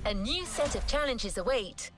A new set of challenges await.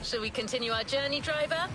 Shall we continue our journey, driver?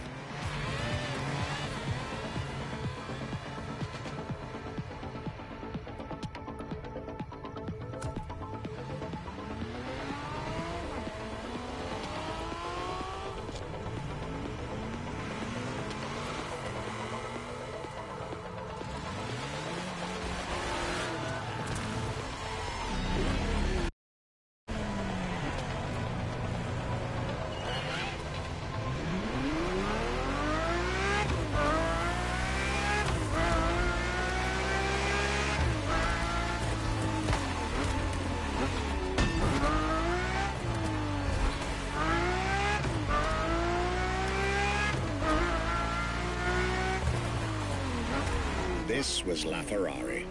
This was La Ferrari,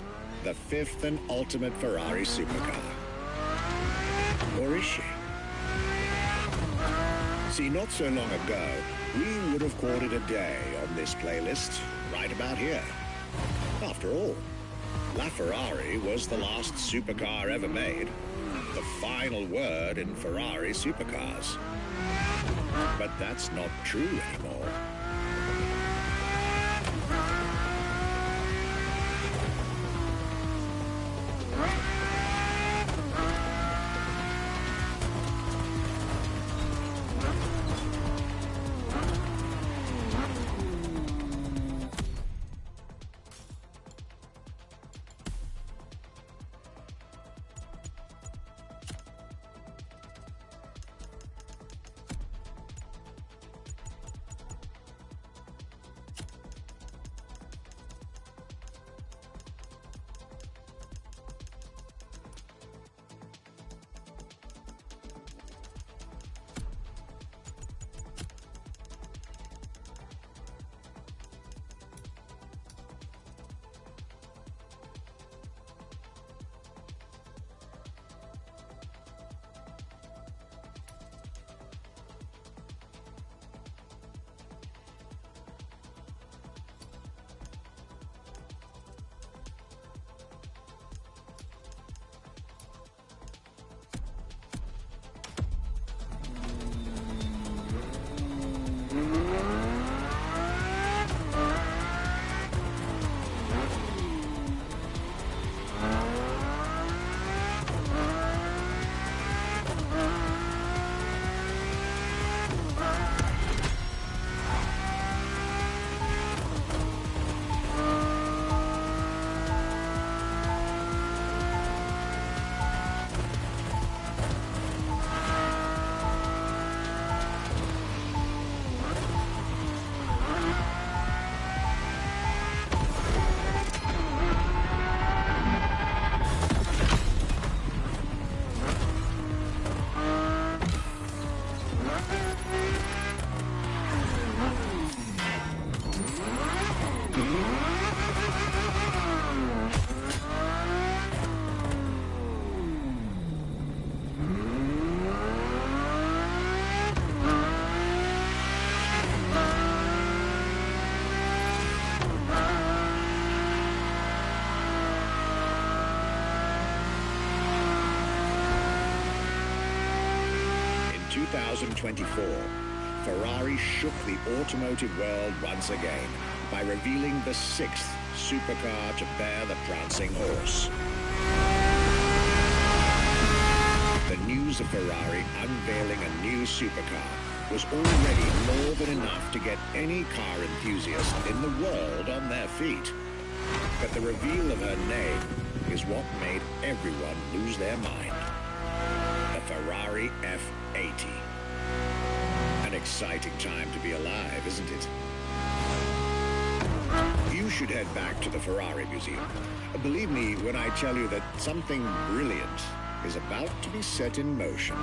the fifth and ultimate Ferrari supercar. Or is she? See, not so long ago, we would have called it a day on this playlist, right about here. After all, La Ferrari was the last supercar ever made, the final word in Ferrari supercars. But that's not true anymore. In 2024, Ferrari shook the automotive world once again by revealing the sixth supercar to bear the prancing horse. The news of Ferrari unveiling a new supercar was already more than enough to get any car enthusiast in the world on their feet. But the reveal of her name is what made everyone lose their mind. The Ferrari F80. An exciting time to be alive, isn't it? You should head back to the Ferrari Museum. Believe me when I tell you that something brilliant is about to be set in motion.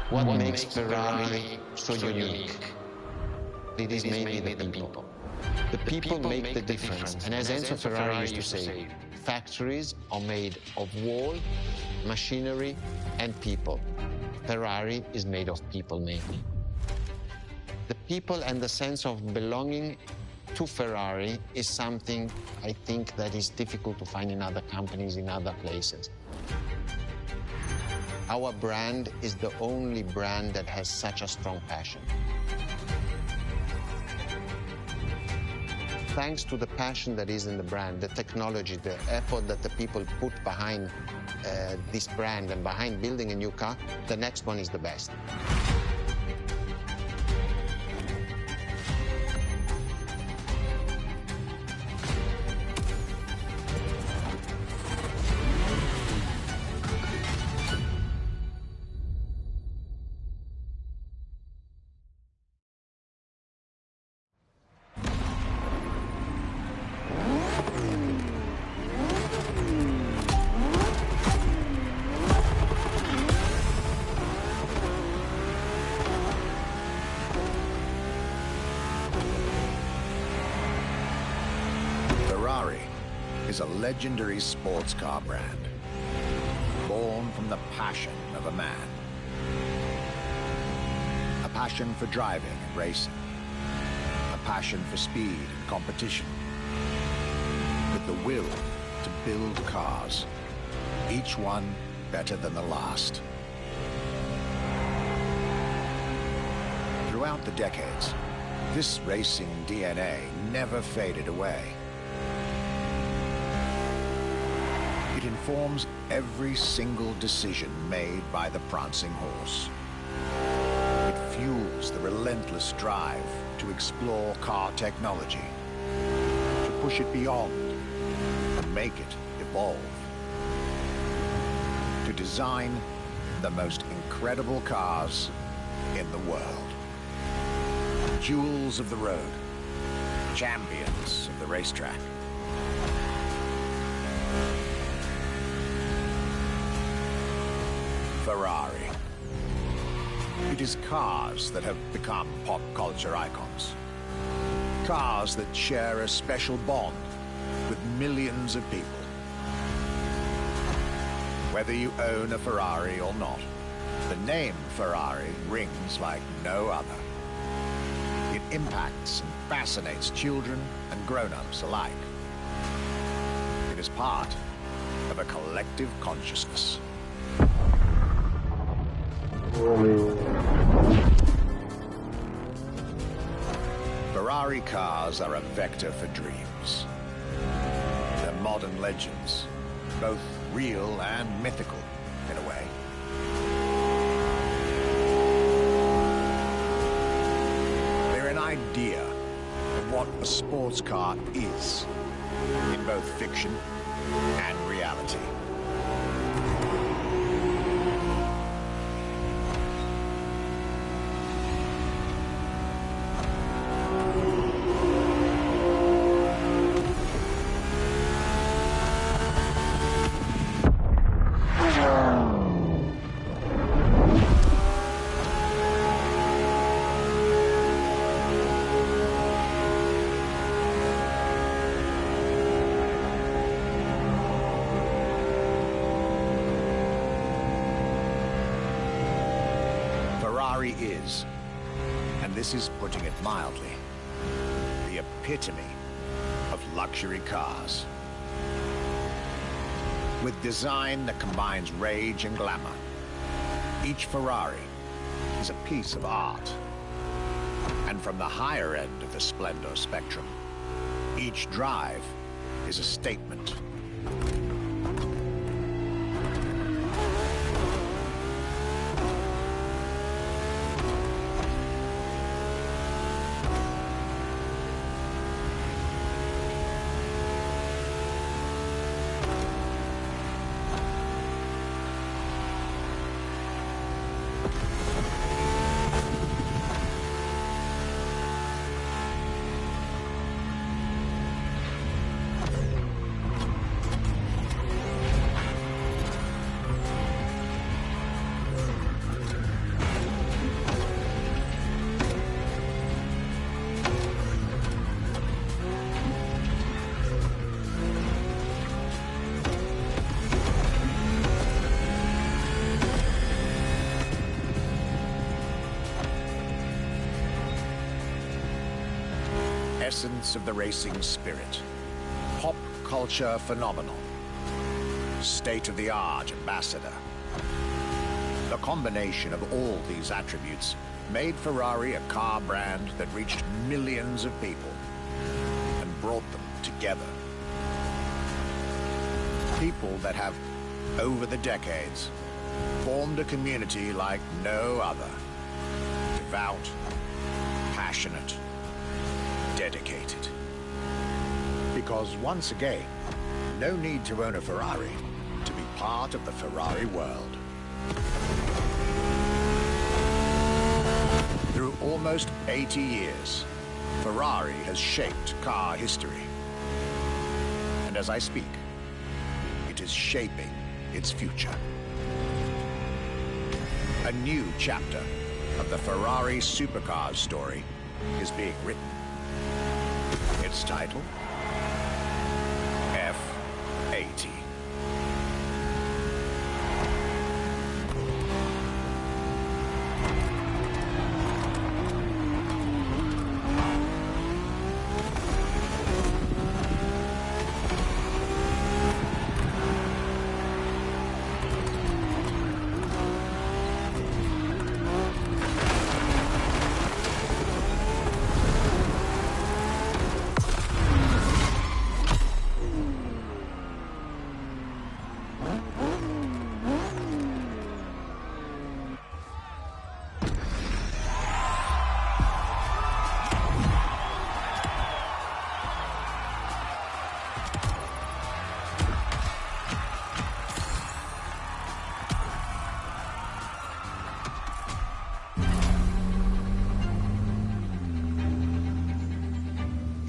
What makes Ferrari so unique? It is mainly the people. The people make the difference. And as Enzo Ferrari used to say, factories are made of wall, machinery, and people. Ferrari is made of people mainly. The people and the sense of belonging to Ferrari is something I think that is difficult to find in other companies, in other places. Our brand is the only brand that has such a strong passion. Thanks to the passion that is in the brand, the technology, the effort that the people put behind this brand and behind building a new car, the next one is the best. Ferrari is a legendary sports car brand, born from the passion of a man. A passion for driving and racing. A passion for speed and competition. With the will to build cars, each one better than the last. Throughout the decades, this racing DNA never faded away. It informs every single decision made by the prancing horse. It fuels the relentless drive to explore car technology, to push it beyond and make it evolve, to design the most incredible cars in the world. Jewels of the road, champions of the racetrack. Ferrari. It is cars that have become pop culture icons. Cars that share a special bond with millions of people. Whether you own a Ferrari or not, the name Ferrari rings like no other. It impacts and fascinates children and grown-ups alike. It is part of a collective consciousness. Ferrari cars are a vector for dreams. They're modern legends, both real and mythical in a way. They're an idea of what a sports car is, in both fiction and reality. Ferrari is, and this is putting it mildly, the epitome of luxury cars. With design that combines rage and glamour, each Ferrari is a piece of art. And from the higher end of the splendor spectrum, each drive is a statement. essence of the racing spirit, pop culture phenomenon, state-of-the-art ambassador. The combination of all these attributes made Ferrari a car brand that reached millions of people and brought them together. People that have, over the decades, formed a community like no other. Devout, passionate, dedicated. Because once again, no need to own a Ferrari to be part of the Ferrari world. Through almost 80 years, Ferrari has shaped car history. And as I speak, it is shaping its future. A new chapter of the Ferrari supercars story is being written. Its title? F80.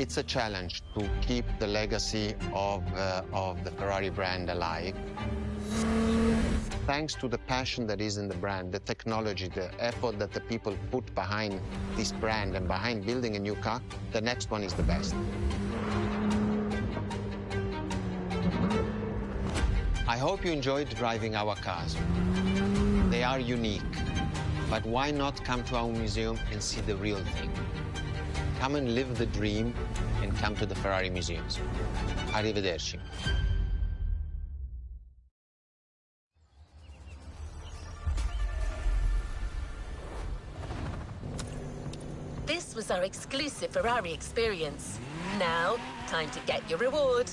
It's a challenge to keep the legacy of the Ferrari brand alive. Thanks to the passion that is in the brand, the technology, the effort that the people put behind this brand and behind building a new car, the next one is the best. I hope you enjoyed driving our cars. They are unique, but why not come to our museum and see the real thing? Come and live the dream and come to the Ferrari museums. Arrivederci. This was our exclusive Ferrari experience. Now, time to get your reward.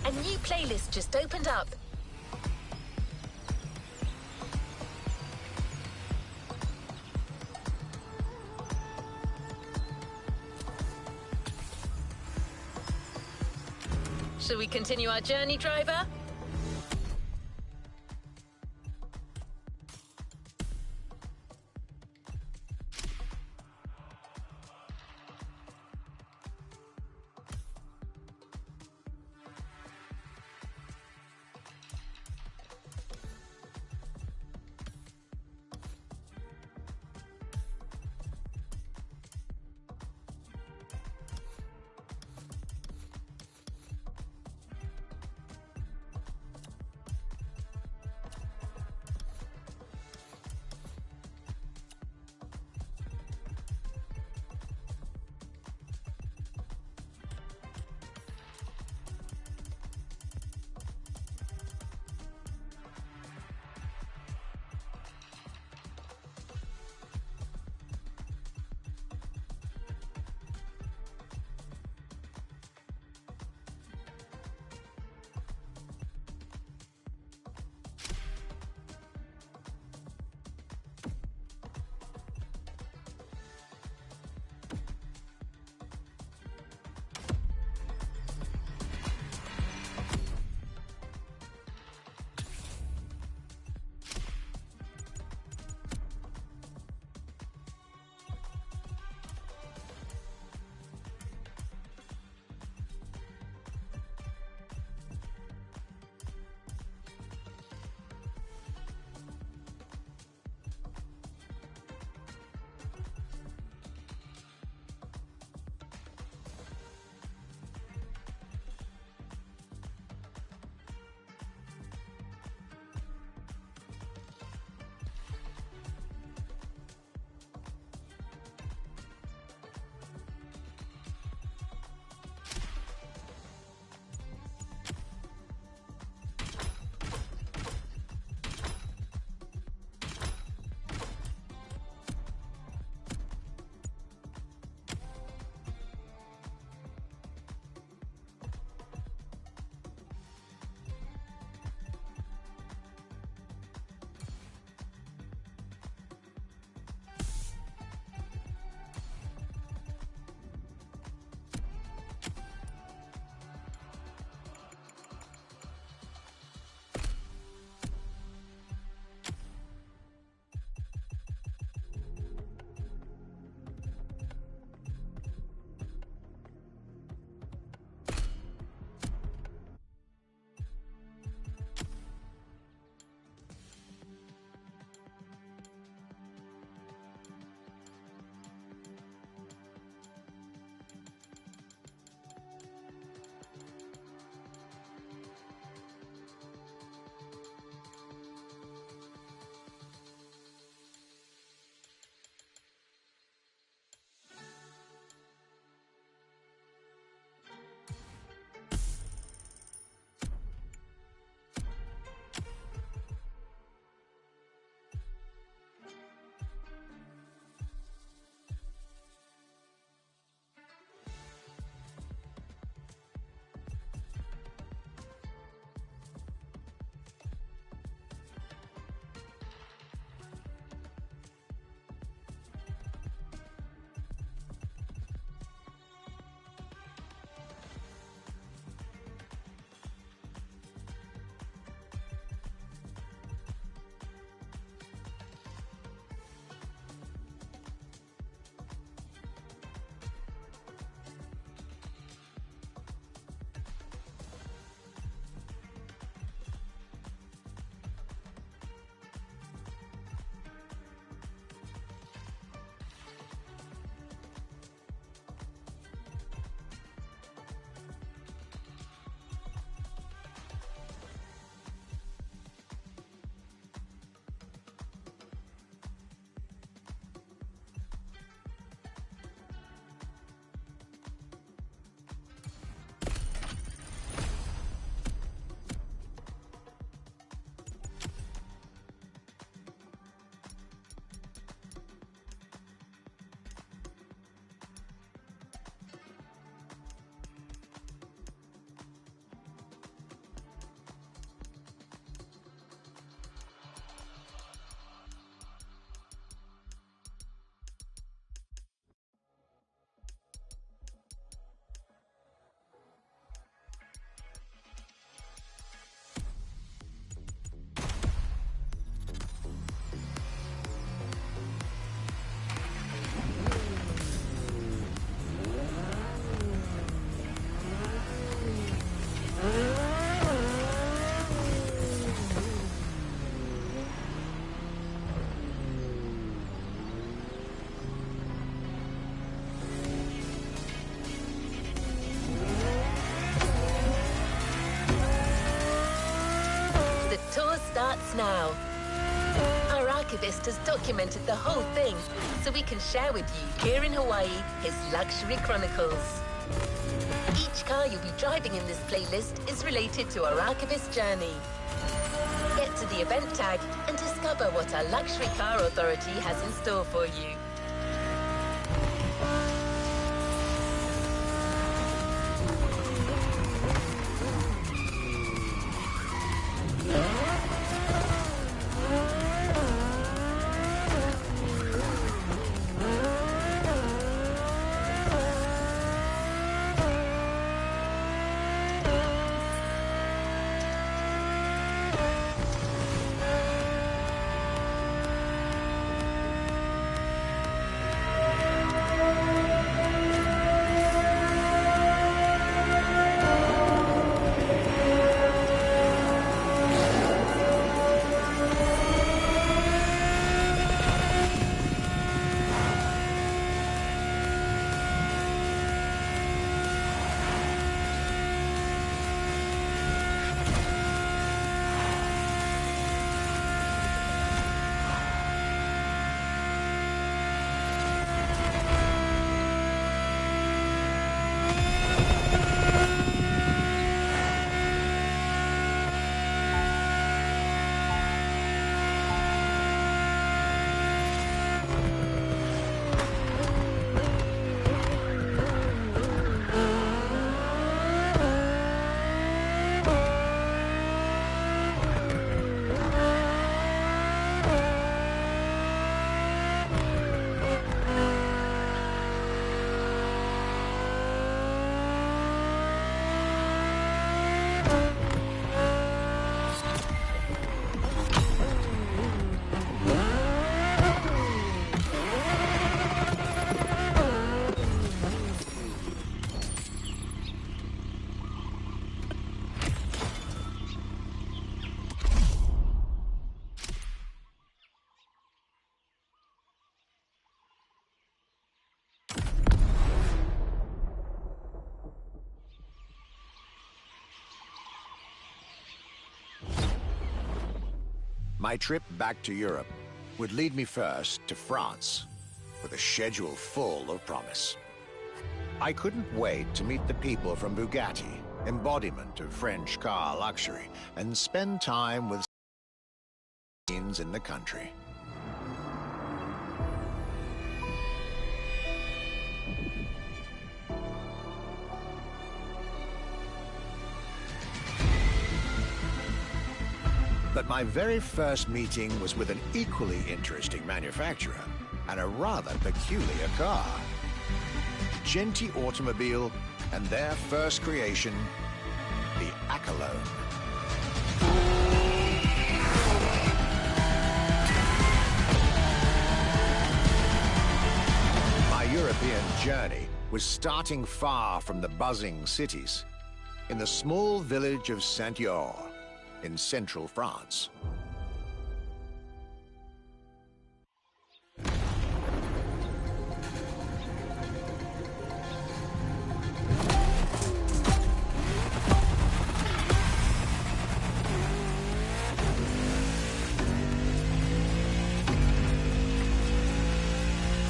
A new playlist just opened up. Shall we continue our journey, driver? tour starts now. Our archivist has documented the whole thing, so we can share with you here in Hawaii his luxury chronicles. Each car you'll be driving in this playlist is related to our archivist journey. Get to the event tag and discover what our luxury car authority has in store for you. My trip back to Europe would lead me first to France, with a schedule full of promise. I couldn't wait to meet the people from Bugatti, embodiment of French car luxury, and spend time with scenes in the country. But my very first meeting was with an equally interesting manufacturer and a rather peculiar car. Genti Automobile and their first creation, the Chillin. My European journey was starting far from the buzzing cities, in the small village of Saint-Yor, in central France.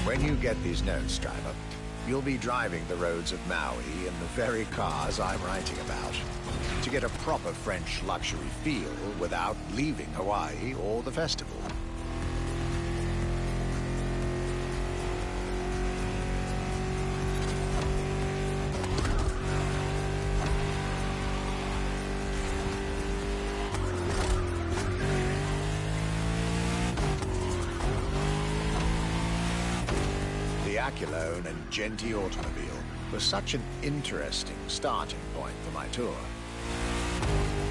When you get these notes, driver, you'll be driving the roads of Maui in the very cars I'm writing about, to get a proper French luxury feel without leaving Hawaii or the festival. The Chillin and Genti Automobile was such an interesting starting point for my tour.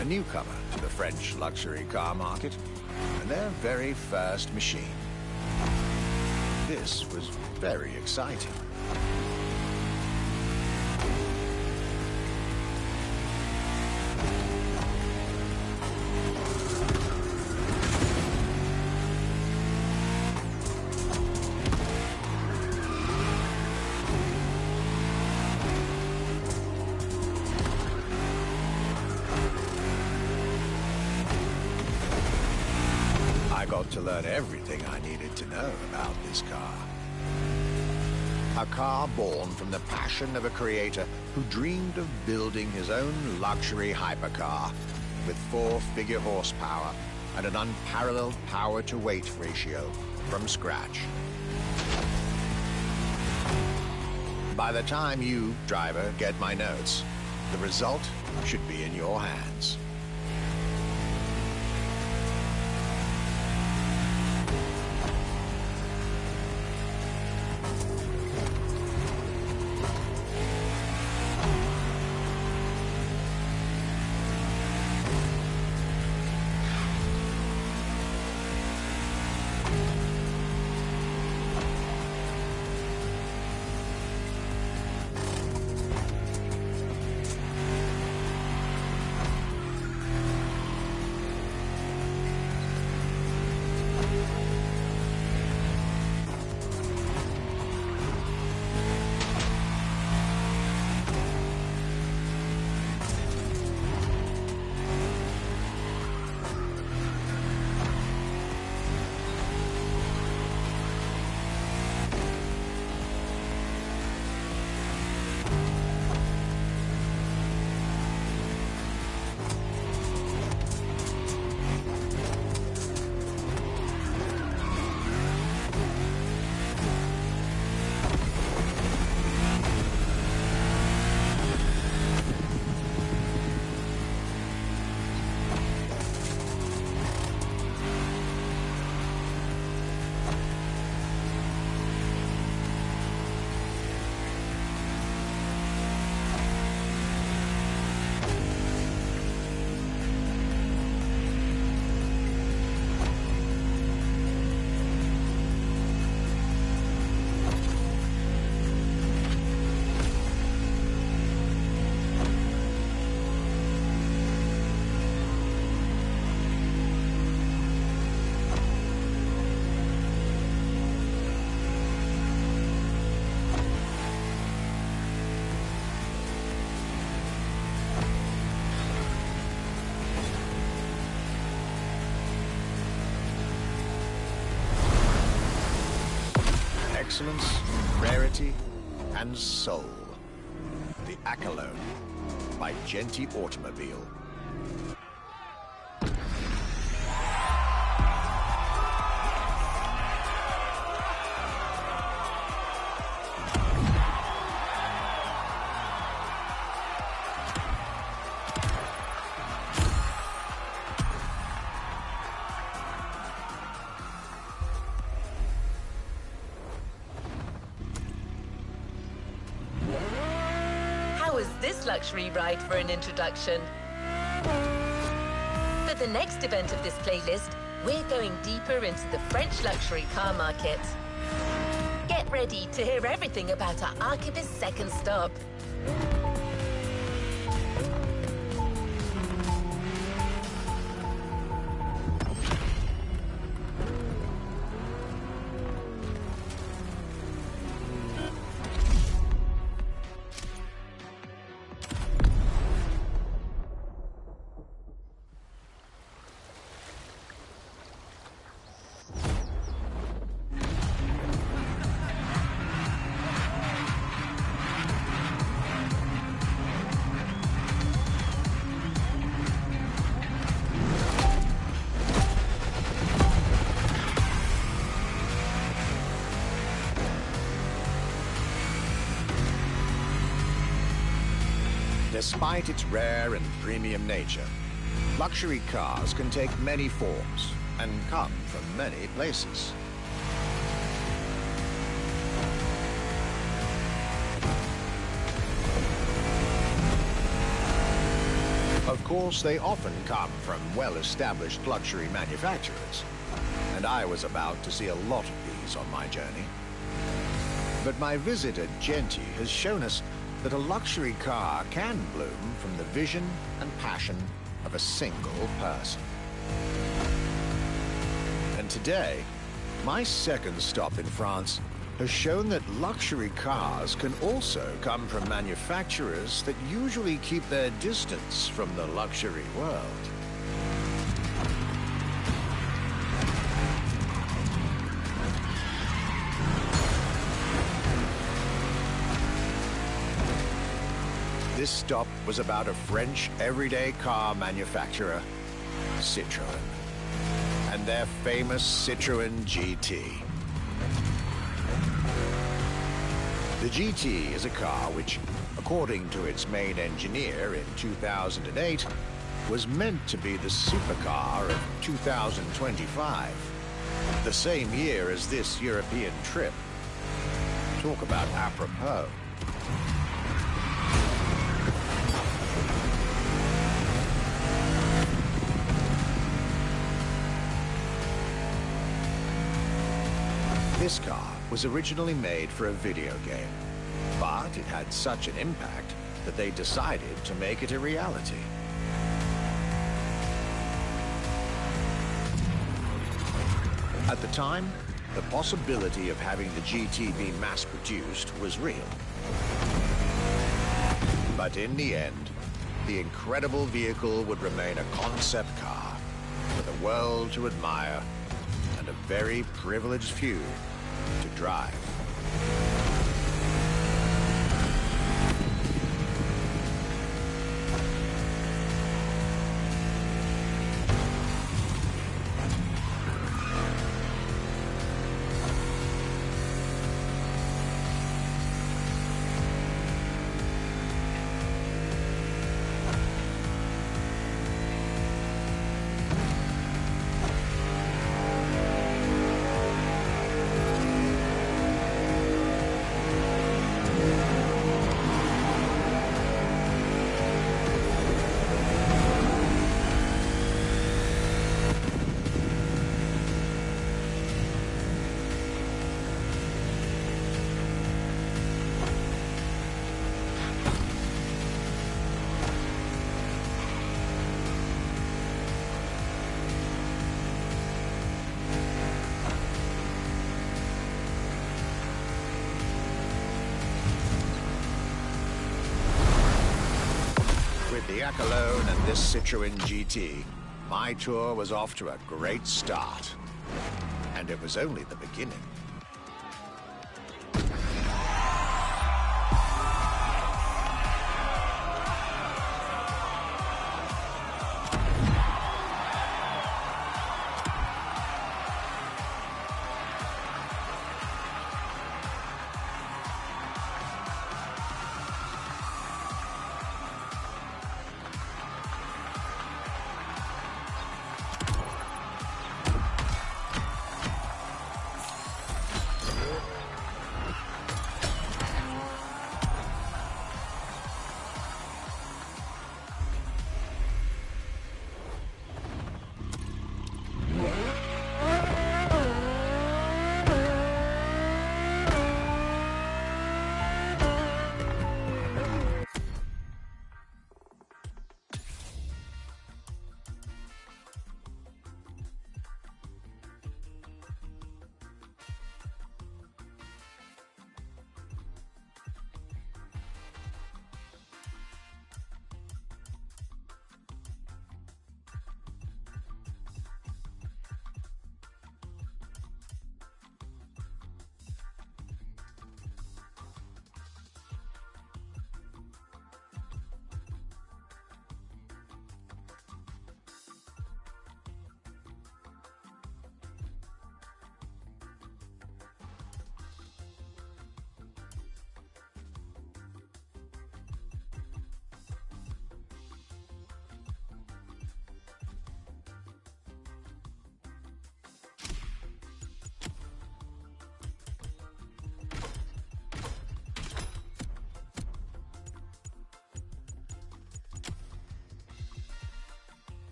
A newcomer to the French luxury car market, and their very first machine. This was very exciting. I got to learn everything I needed to know about this car. A car born from the passion of a creator who dreamed of building his own luxury hypercar with 4-figure horsepower and an unparalleled power-to-weight ratio from scratch. By the time you, driver, get my notes, the result should be in your hands. Excellence, rarity, and soul. The Accolade by Genty Automobile. Was this luxury ride for an introduction? For the next event of this playlist, we're going deeper into the French luxury car market. Get ready to hear everything about our archivist's second stop. Despite its rare and premium nature, luxury cars can take many forms and come from many places. Of course, they often come from well-established luxury manufacturers, and I was about to see a lot of these on my journey. But my visit at Genty has shown us that a luxury car can bloom from the vision and passion of a single person. And today, my second stop in France has shown that luxury cars can also come from manufacturers that usually keep their distance from the luxury world. This stop was about a French everyday car manufacturer, Citroën, and their famous Citroën GT. The GT is a car which, according to its main engineer in 2008, was meant to be the supercar of 2025, the same year as this European trip. Talk about apropos. This car was originally made for a video game, but it had such an impact that they decided to make it a reality. At the time, the possibility of having the GT be mass-produced was real. But in the end, the incredible vehicle would remain a concept car for the world to admire and a very privileged few to drive. With the Accolone and this Citroën GT, my tour was off to a great start. And it was only the beginning.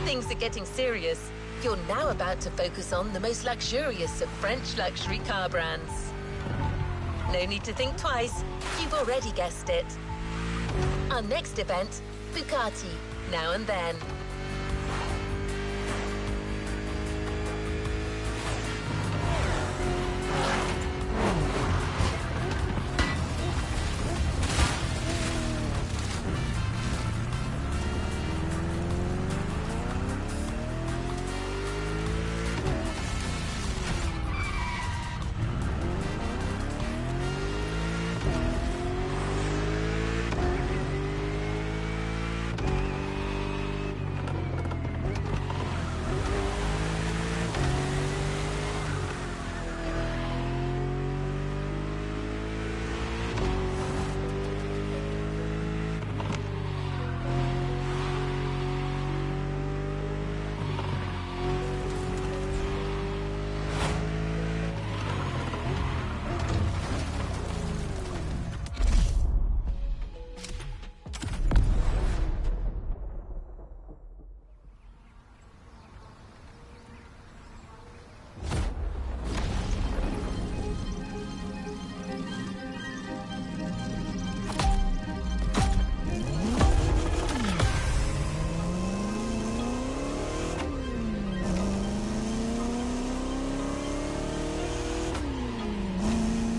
Things are getting serious. You're now about to focus on the most luxurious of French luxury car brands. No need to think twice. You've already guessed it. Our next event, Bugatti, Now and Then.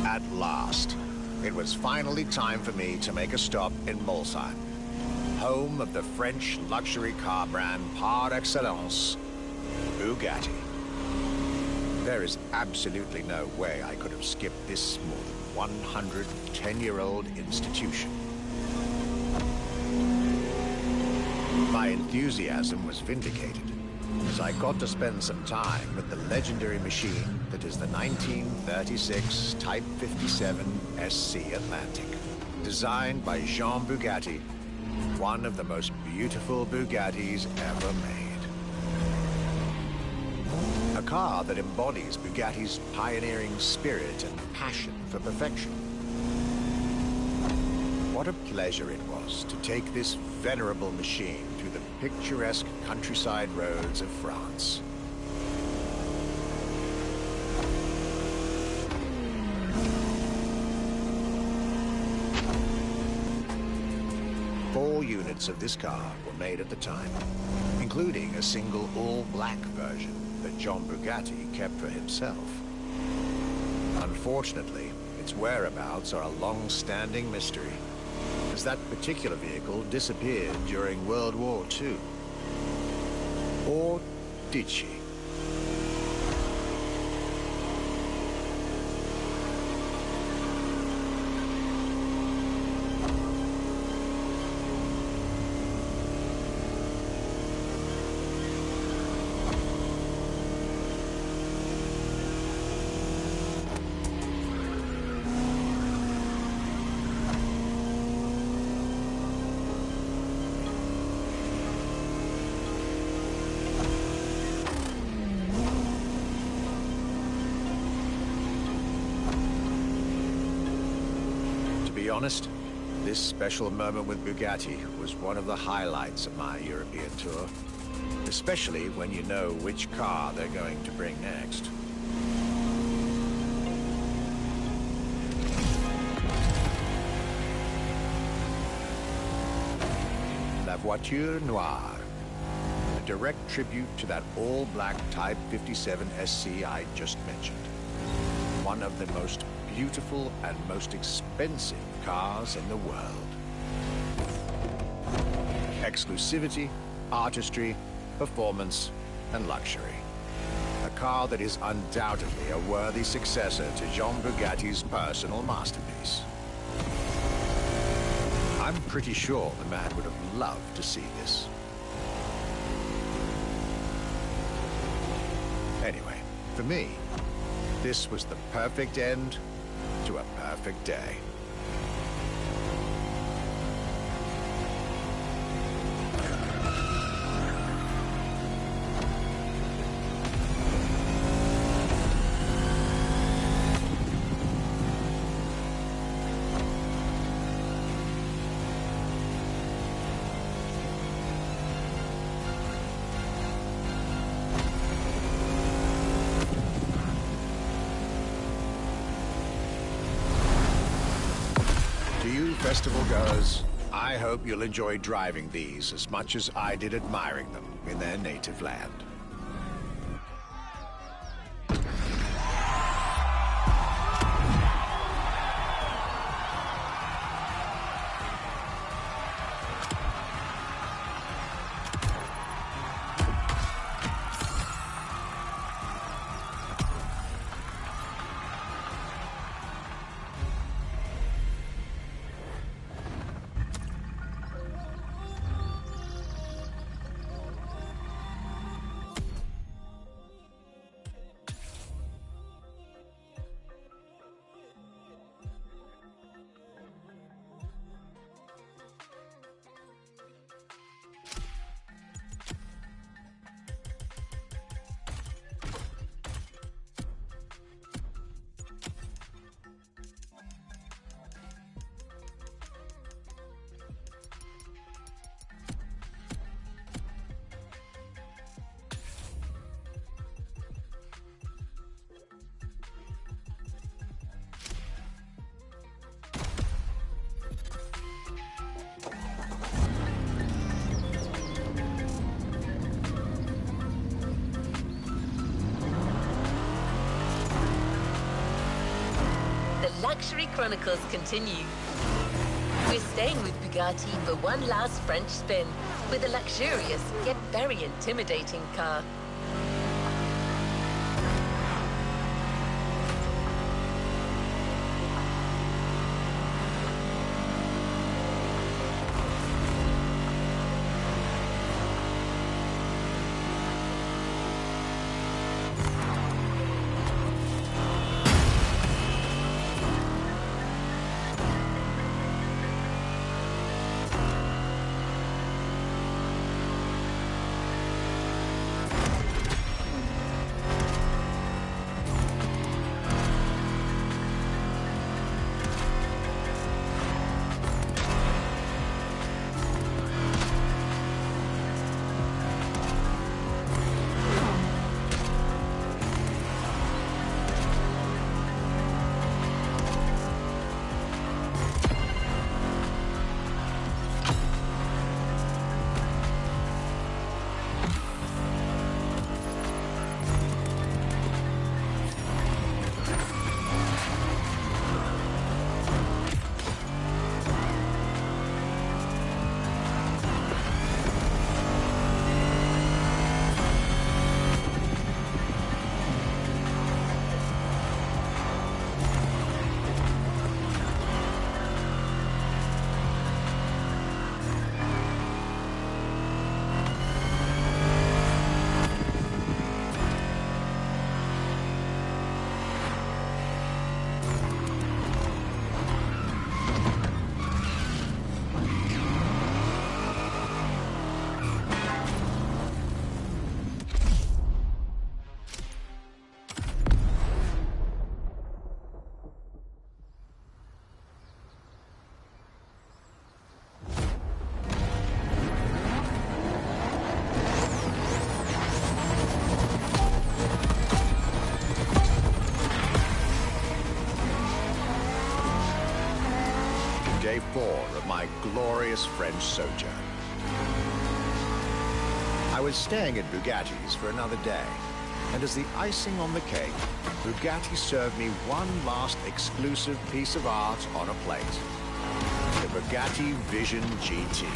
At last, it was finally time for me to make a stop in Mulsanne, home of the French luxury car brand par excellence, Bugatti. There is absolutely no way I could have skipped this more than 110-year-old institution. My enthusiasm was vindicated as I got to spend some time with the legendary machine that is the 1936 Type 57 SC Atlantic, designed by Jean Bugatti, one of the most beautiful Bugattis ever made. A car that embodies Bugatti's pioneering spirit and passion for perfection. What a pleasure it was to take this venerable machine through the picturesque countryside roads of France. Four units of this car were made at the time, including a single all-black version that Jean Bugatti kept for himself. Unfortunately, its whereabouts are a long-standing mystery, as that particular vehicle disappeared during World War II. Or did she? To be honest, this special moment with Bugatti was one of the highlights of my European tour, especially when you know which car they're going to bring next. La Voiture Noire, a direct tribute to that all-black Type 57 SC I just mentioned. One of the most beautiful and most expensive cars in the world. Exclusivity, artistry, performance, and luxury. A car that is undoubtedly a worthy successor to Jean Bugatti's personal masterpiece. I'm pretty sure the man would have loved to see this. Anyway, for me, this was the perfect end to a perfect day. To you, festival goers, I hope you'll enjoy driving these as much as I did admiring them in their native land. Luxury Chronicles continue. We're staying with Bugatti for one last French spin with a luxurious yet very intimidating car. Day 4 of my glorious French sojourn. I was staying at Bugatti's for another day, and as the icing on the cake, Bugatti served me one last exclusive piece of art on a plate. The Bugatti Vision GT.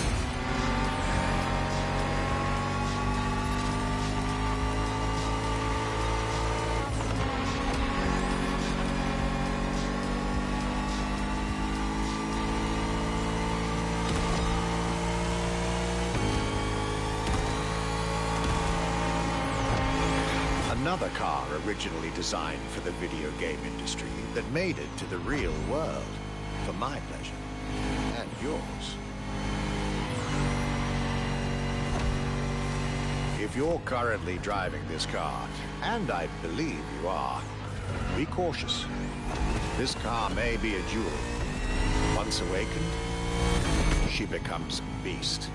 Another car originally designed for the video game industry that made it to the real world for my pleasure and yours. If you're currently driving this car, and I believe you are, be cautious. This car may be a jewel. Once awakened, she becomes a beast.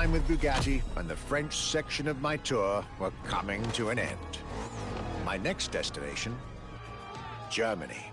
time with Bugatti and the French section of my tour were coming to an end. My next destination, Germany.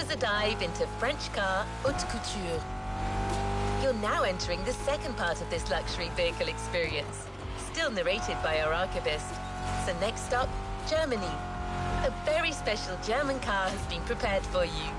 A dive into French car haute couture. You're now entering the second part of this luxury vehicle experience, still narrated by our archivist. So next stop, Germany. A very special German car has been prepared for you.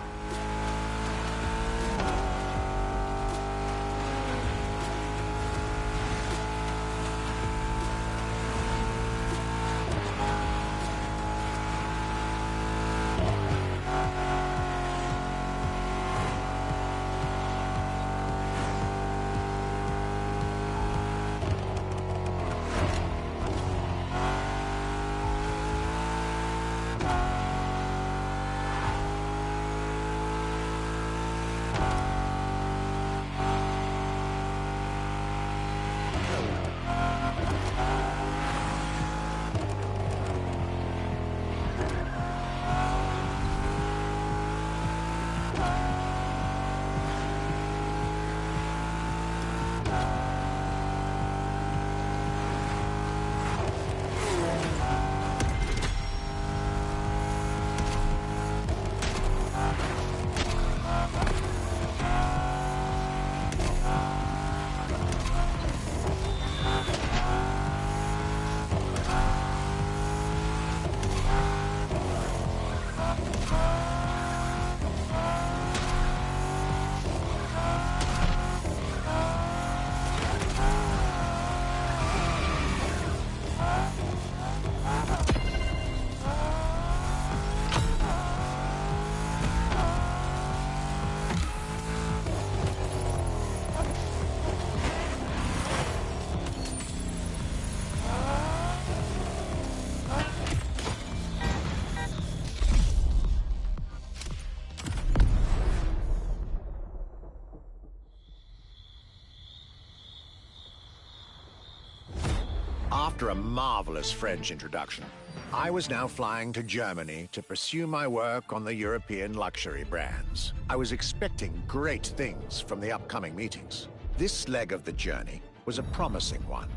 After a marvelous French introduction, I was now flying to Germany to pursue my work on the European luxury brands. I was expecting great things from the upcoming meetings. This leg of the journey was a promising one.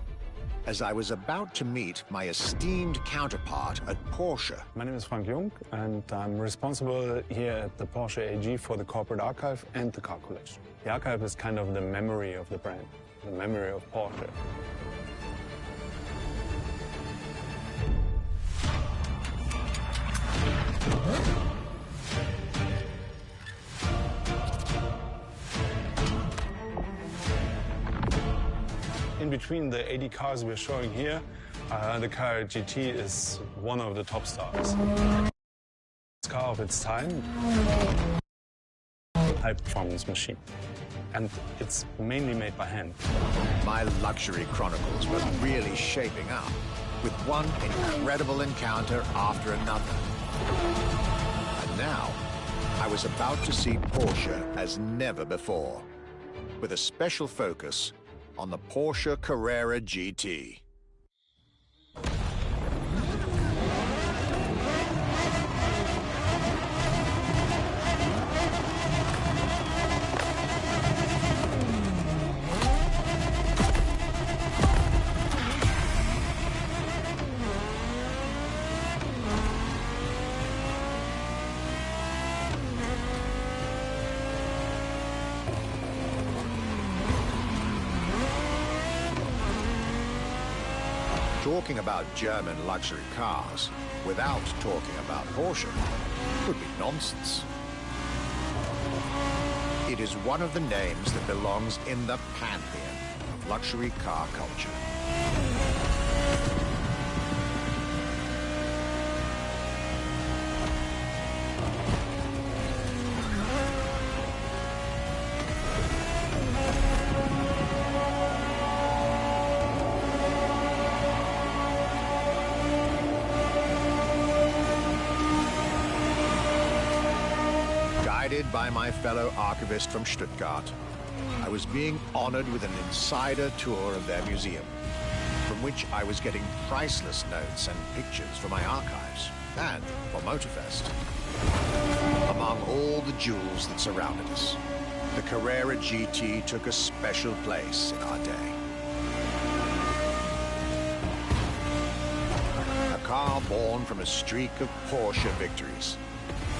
as I was about to meet my esteemed counterpart at Porsche. My name is Frank Jung, and I'm responsible here at the Porsche AG for the corporate archive and the car collection. The archive is kind of the memory of the brand, the memory of Porsche. In between the 80 cars we're showing here, the Carrera GT is one of the top stars. It's a car of its time, high-performance machine, and it's mainly made by hand. My luxury chronicles were really shaping up, with one incredible encounter after another. And now, I was about to see Porsche as never before, with a special focus on the Porsche Carrera GT. Talking about German luxury cars without talking about Porsche would be nonsense. It is one of the names that belongs in the pantheon of luxury car culture. Guided by my fellow archivist from Stuttgart, I was being honored with an insider tour of their museum, from which I was getting priceless notes and pictures for my archives and for Motorfest. Among all the jewels that surrounded us, the Carrera GT took a special place in our day. A car born from a streak of Porsche victories,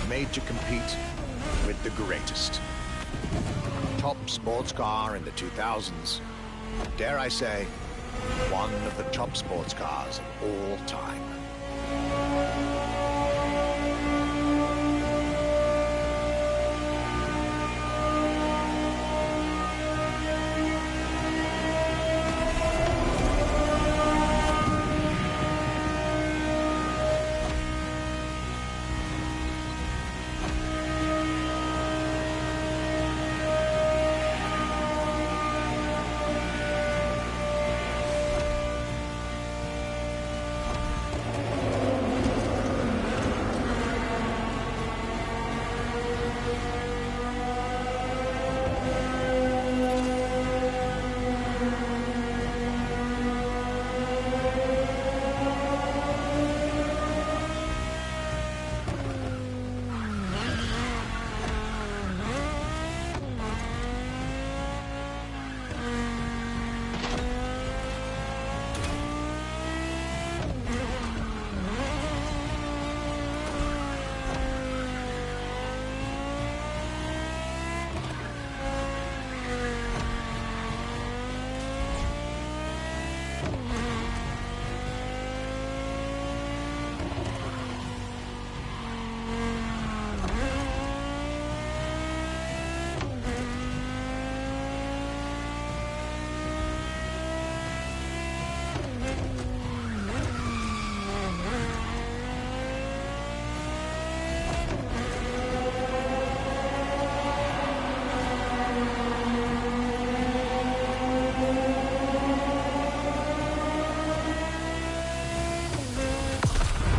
made to compete with the greatest. Top sports car in the 2000s. Dare I say, one of the top sports cars of all time.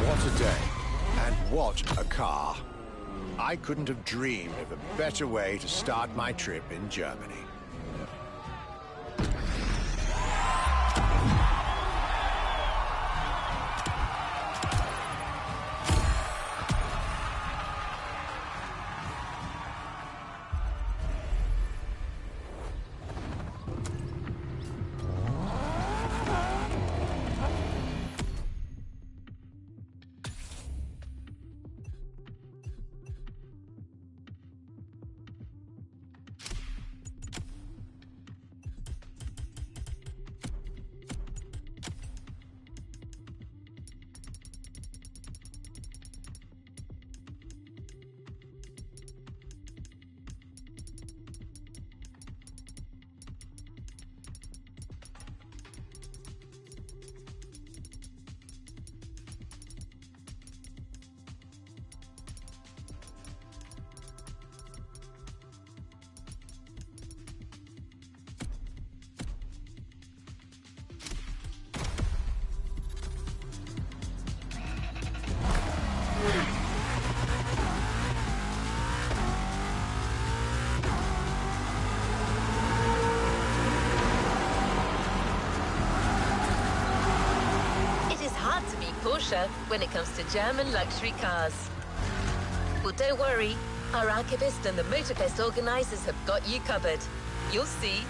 What a day, and what a car. I couldn't have dreamed of a better way to start my trip in Germany. Porsche when it comes to German luxury cars. Well, don't worry. Our archivist and the Motorfest organizers have got you covered. You'll see.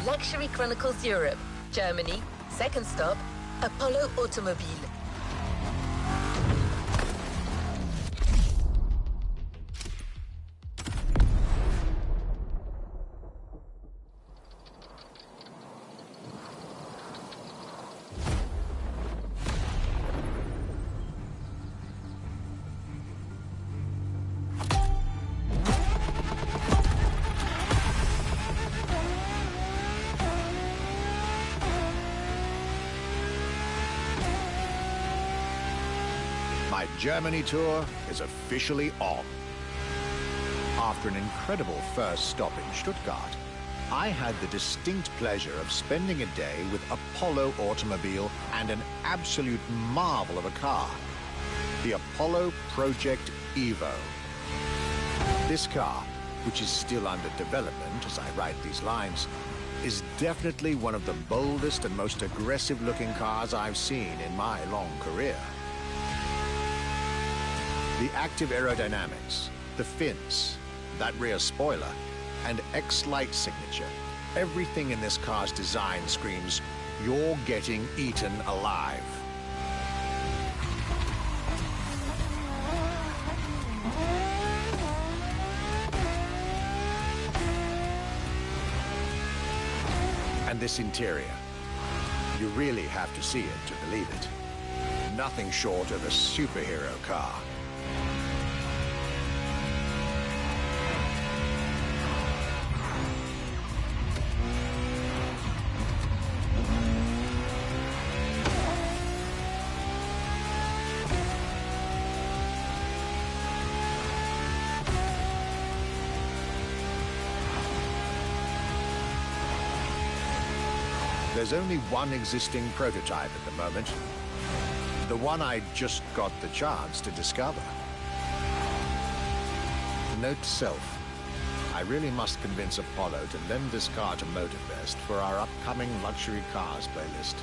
Luxury Chronicles Europe, Germany. Second stop, Apollo Automobile. My Germany tour is officially on. After an incredible first stop in Stuttgart, I had the distinct pleasure of spending a day with Apollo Automobile and an absolute marvel of a car, the Apollo Project Evo. This car, which is still under development as I write these lines, is definitely one of the boldest and most aggressive-looking cars I've seen in my long career. The active aerodynamics, the fins, that rear spoiler, and X-Light signature, everything in this car's design screams, you're getting eaten alive. And this interior, you really have to see it to believe it. Nothing short of a superhero car. there's only one existing prototype at the moment. The one I just got the chance to discover. Note to self. I really must convince Apollo to lend this car to Motorfest for our upcoming luxury cars playlist.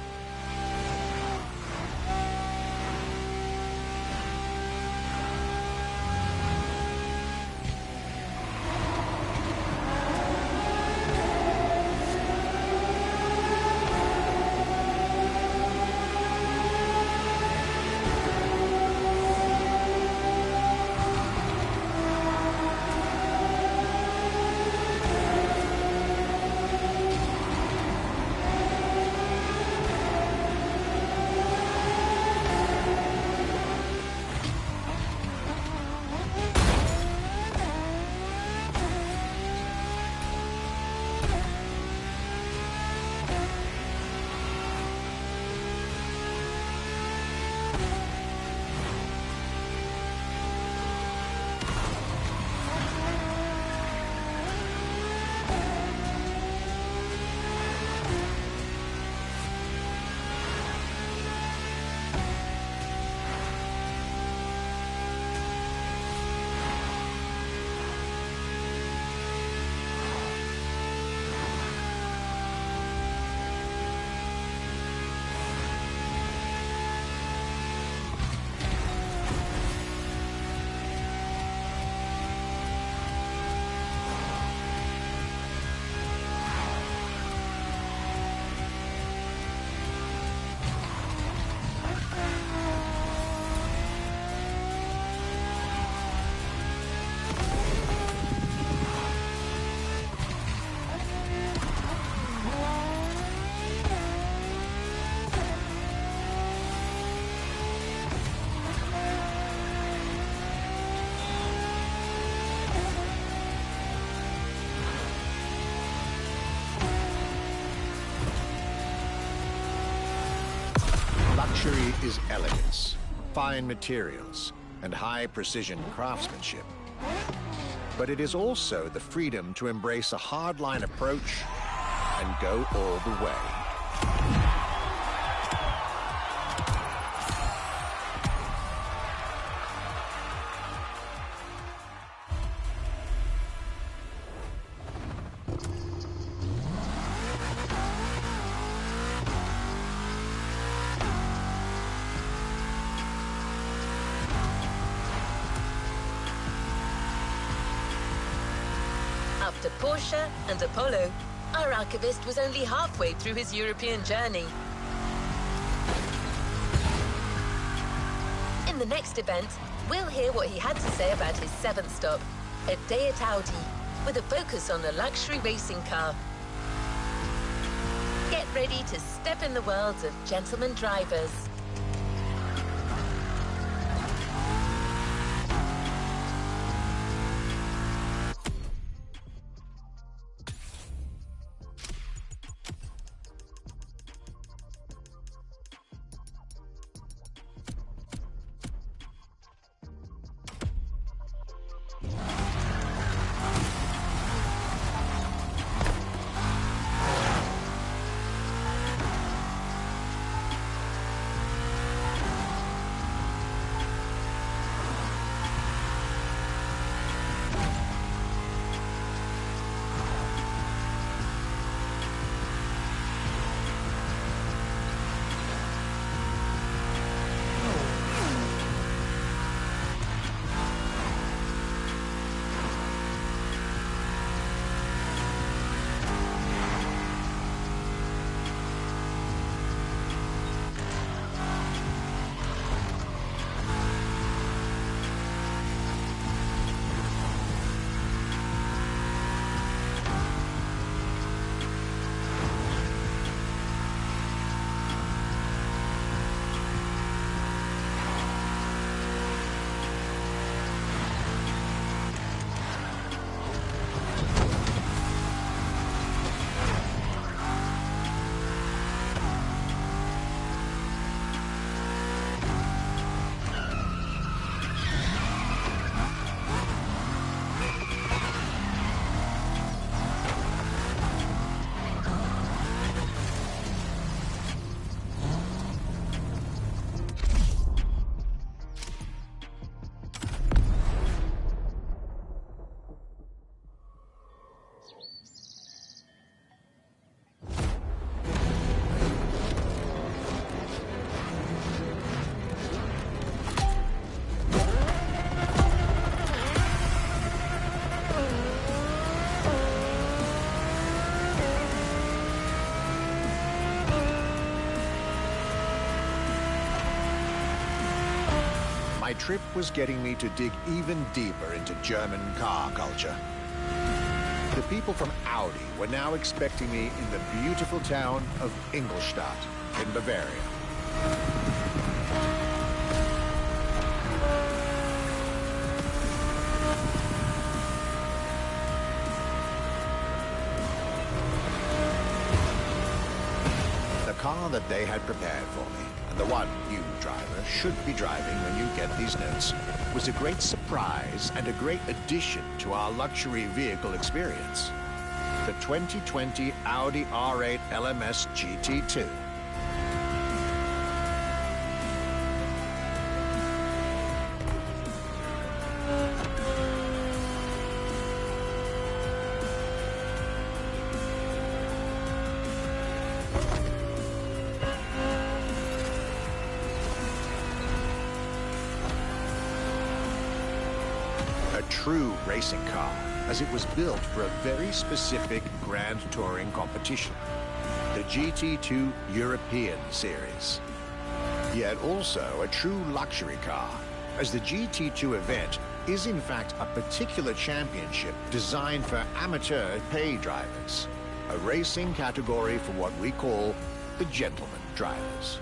Luxury is elegance, fine materials, and high-precision craftsmanship. But it is also the freedom to embrace a hardline approach and go all the way. After Porsche and Apollo, our archivist was only halfway through his European journey. In the next event, we'll hear what he had to say about his seventh stop, a day at Audi, with a focus on the luxury racing car. Get ready to step in the world of gentleman drivers. my trip was getting me to dig even deeper into German car culture. The people from Audi were now expecting me in the beautiful town of Ingolstadt in Bavaria. The car that they had prepared for me, and the one you, driver, should be driving when you get these notes, was a great surprise and a great addition to our luxury vehicle experience. The 2020 Audi R8 LMS GT2. A true racing car, as it was built for a very specific grand touring competition, the GT2 European Series. Yet also a true luxury car, as the GT2 event is in fact a particular championship designed for amateur pay drivers, a racing category for what we call the gentleman drivers.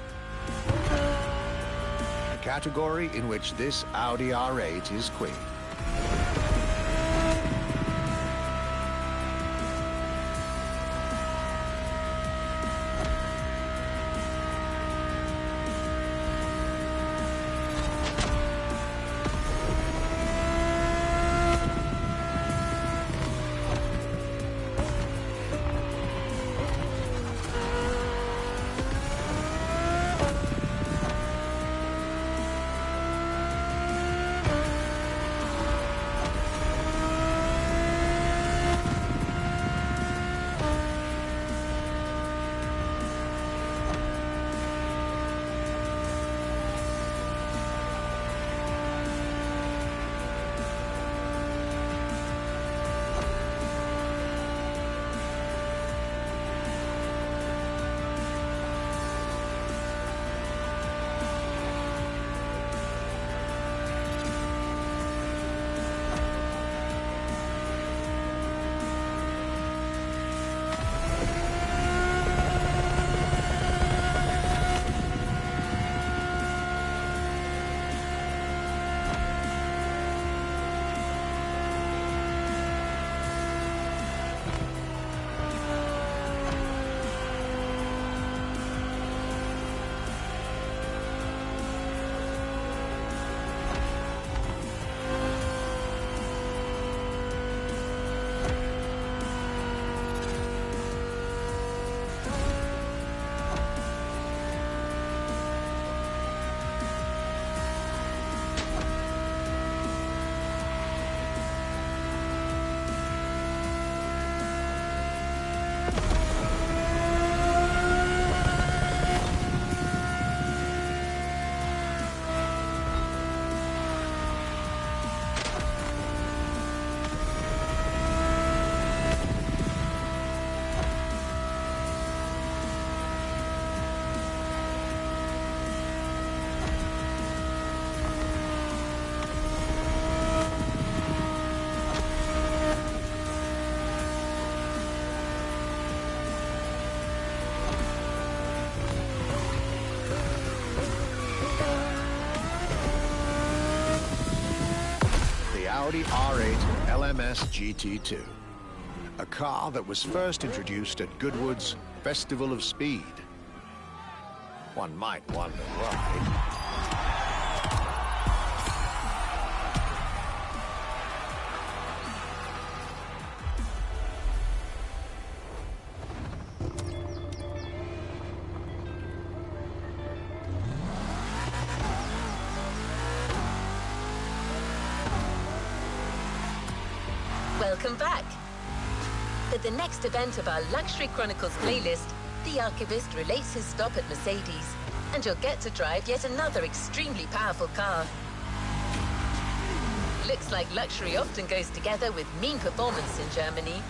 A category in which this Audi R8 is queen. Audi R8 LMS GT2, a car that was first introduced at Goodwood's Festival of Speed. One might wonder why. Welcome back. At the next event of our Luxury Chronicles playlist, the Archivist relates his stop at Mercedes, and you'll get to drive yet another extremely powerful car. Looks like luxury often goes together with mean performance in Germany.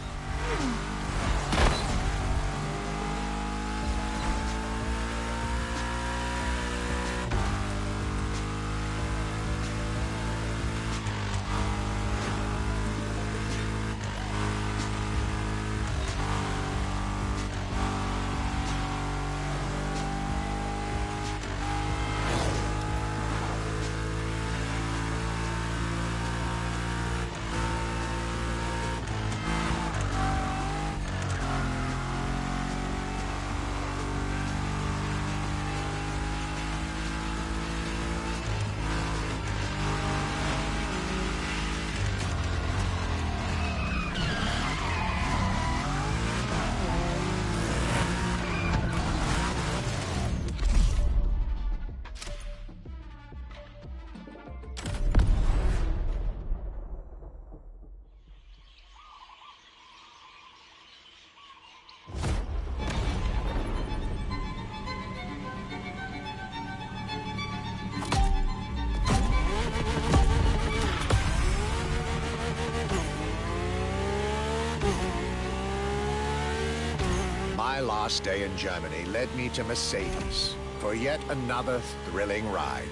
last day in Germany led me to Mercedes for yet another thrilling ride.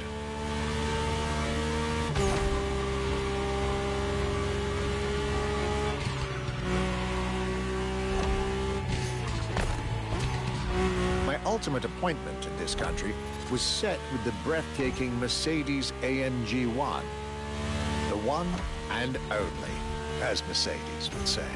My ultimate appointment in this country was set with the breathtaking Mercedes AMG 1. The one and only, as Mercedes would say.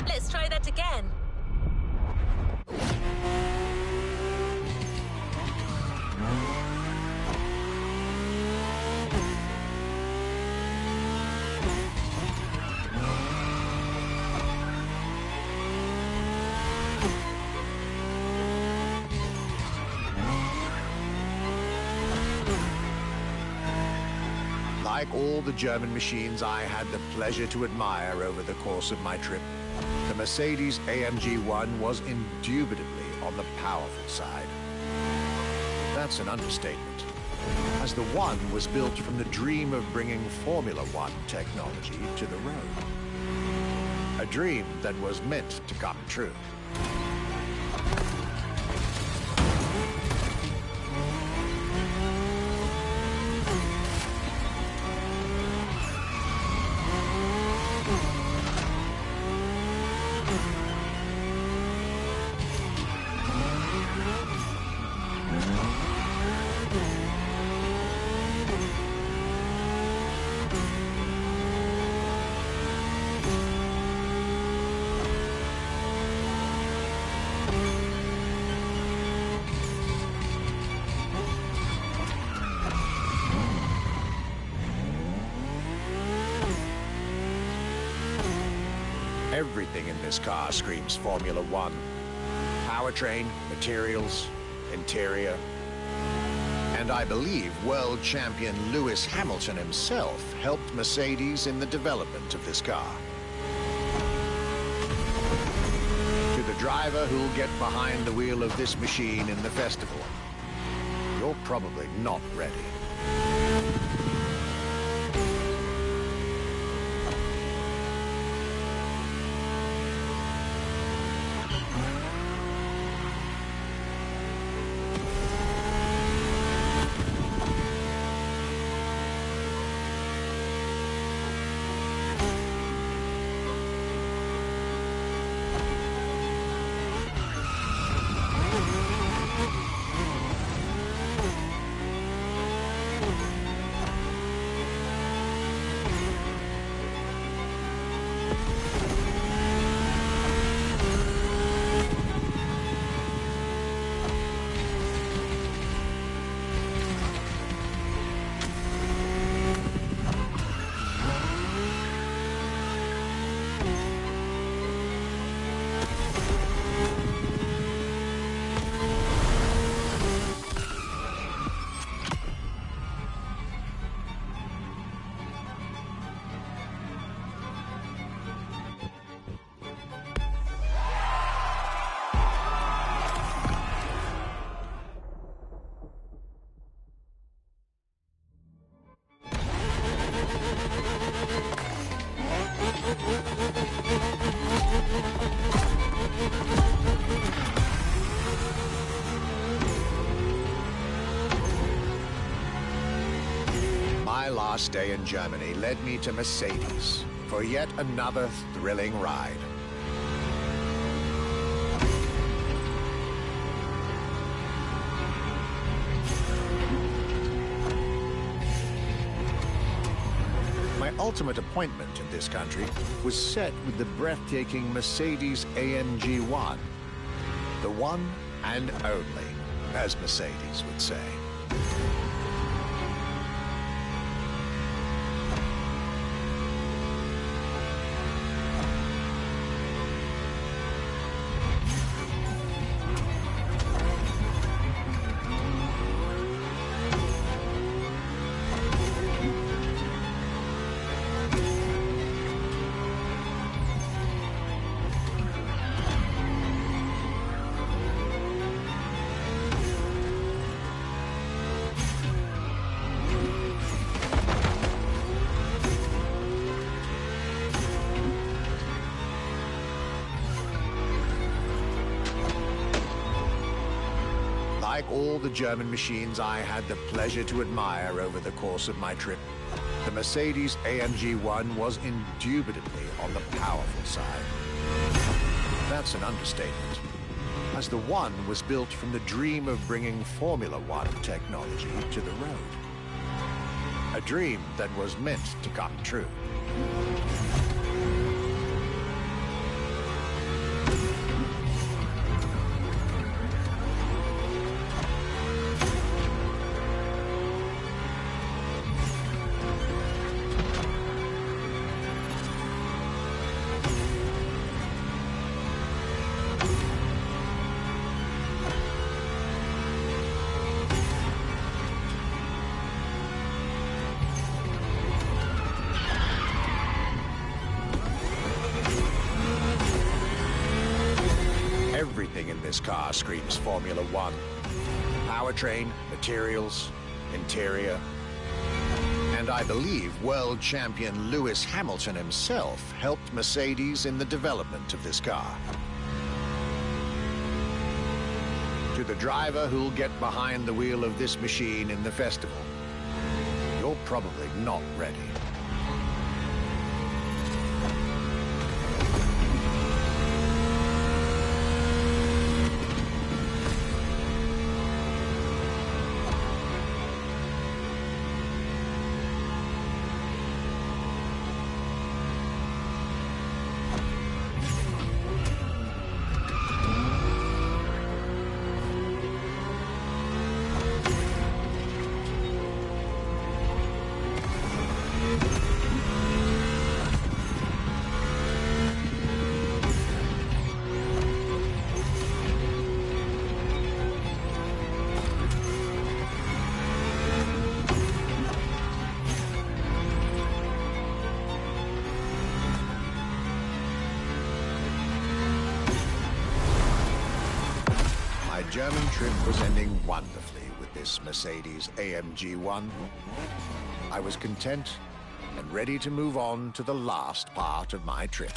Let's try that again. Like all the German machines I had the pleasure to admire over the course of my trip, the Mercedes AMG 1 was indubitably on the powerful side. That's an understatement, as the One was built from the dream of bringing Formula One technology to the road. A dream that was meant to come true. Everything in this car screams Formula One. Powertrain, materials, interior. And I believe world champion Lewis Hamilton himself helped Mercedes in the development of this car. To the driver who'll get behind the wheel of this machine in the festival, you're probably not ready. My last day in Germany led me to Mercedes for yet another thrilling ride. My ultimate appointment in this country was set with the breathtaking Mercedes AMG 1. The one and only, as Mercedes would say. Unlike all the German machines I had the pleasure to admire over the course of my trip, the Mercedes AMG 1 was indubitably on the powerful side. That's an understatement, as the One was built from the dream of bringing Formula One technology to the road. A dream that was meant to come true. Everything in this car screams Formula One. Powertrain, materials, interior. And I believe world champion Lewis Hamilton himself helped Mercedes in the development of this car. To the driver who'll get behind the wheel of this machine in the festival, you're probably not ready. German trip was ending wonderfully with this Mercedes AMG 1. I was content and ready to move on to the last part of my trip.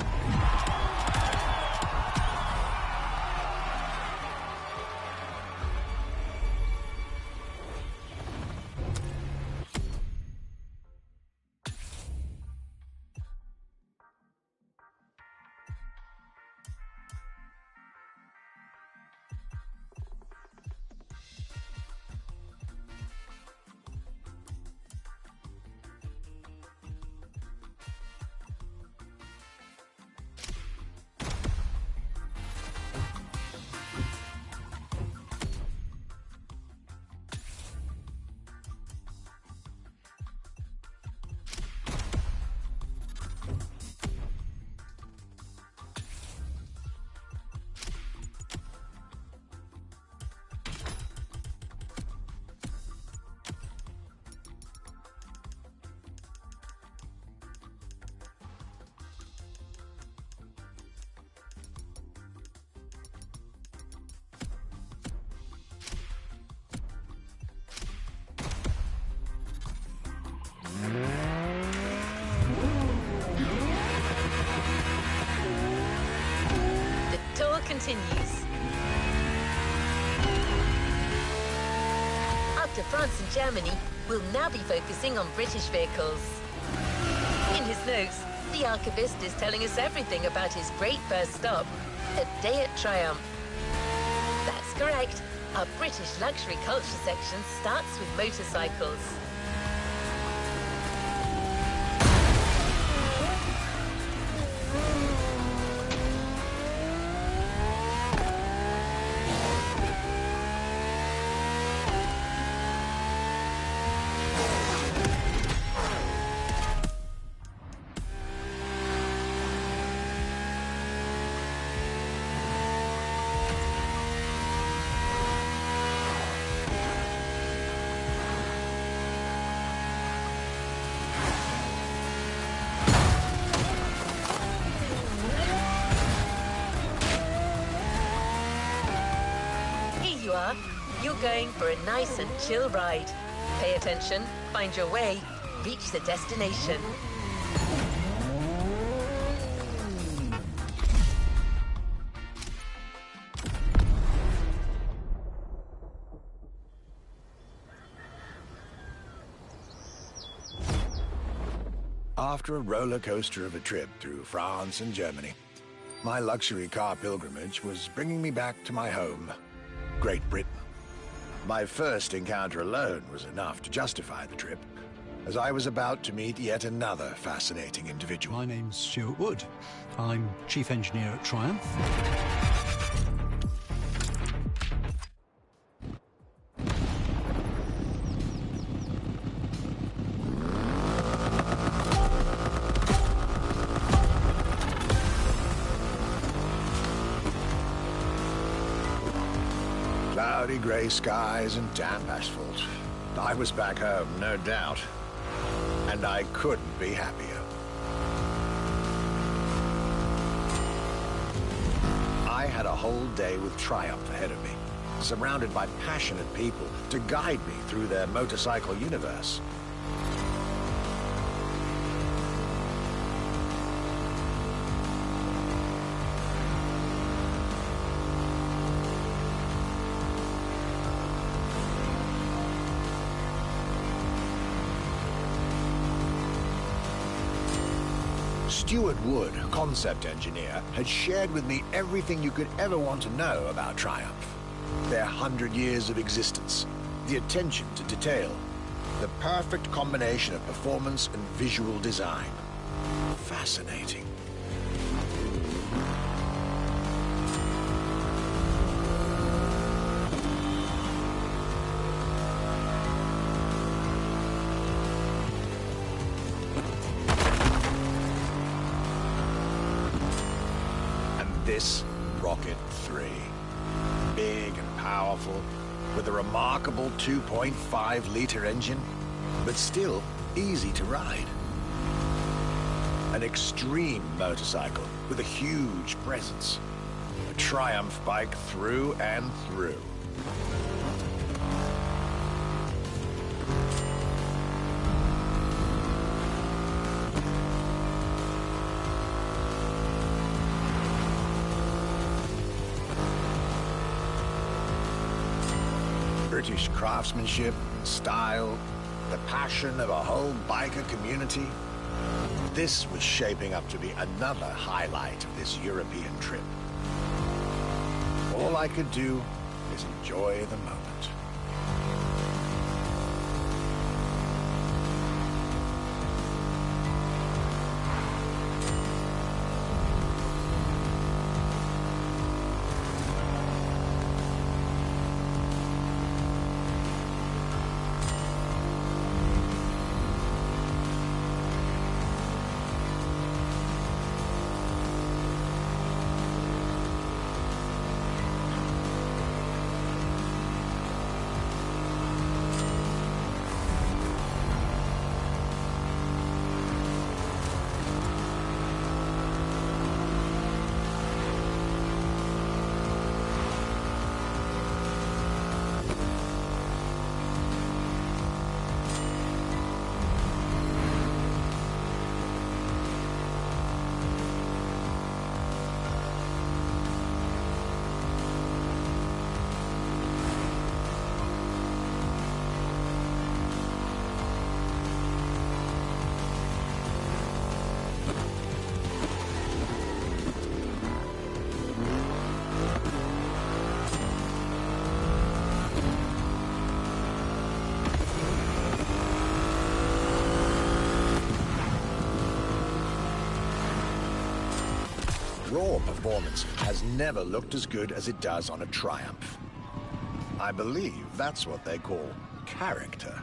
Continues. After France and Germany, we'll now be focusing on British vehicles. In his notes, the archivist is telling us everything about his great first stop, a day at Triumph. That's correct. Our British luxury culture section starts with motorcycles. You're going for a nice and chill ride. Pay attention, find your way, reach the destination. After a roller coaster of a trip through France and Germany, my luxury car pilgrimage was bringing me back to my home, Great Britain. My first encounter alone was enough to justify the trip, as I was about to meet yet another fascinating individual. My name's Stuart Wood. I'm Chief Engineer at Triumph. Cloudy grey skies and damp asphalt. I was back home, no doubt. And I couldn't be happier. I had a whole day with Triumph ahead of me, surrounded by passionate people to guide me through their motorcycle universe. Stuart Wood, concept engineer, had shared with me everything you could ever want to know about Triumph. Their 100 years of existence, the attention to detail, the perfect combination of performance and visual design. Fascinating. This Rocket 3. Big and powerful, with a remarkable 2.5-liter engine, but still easy to ride. An extreme motorcycle with a huge presence. A Triumph bike through and through. British craftsmanship, style, the passion of a whole biker community. This was shaping up to be another highlight of this European trip. All I could do is enjoy the moment. Raw performance has never looked as good as it does on a Triumph. I believe that's what they call character.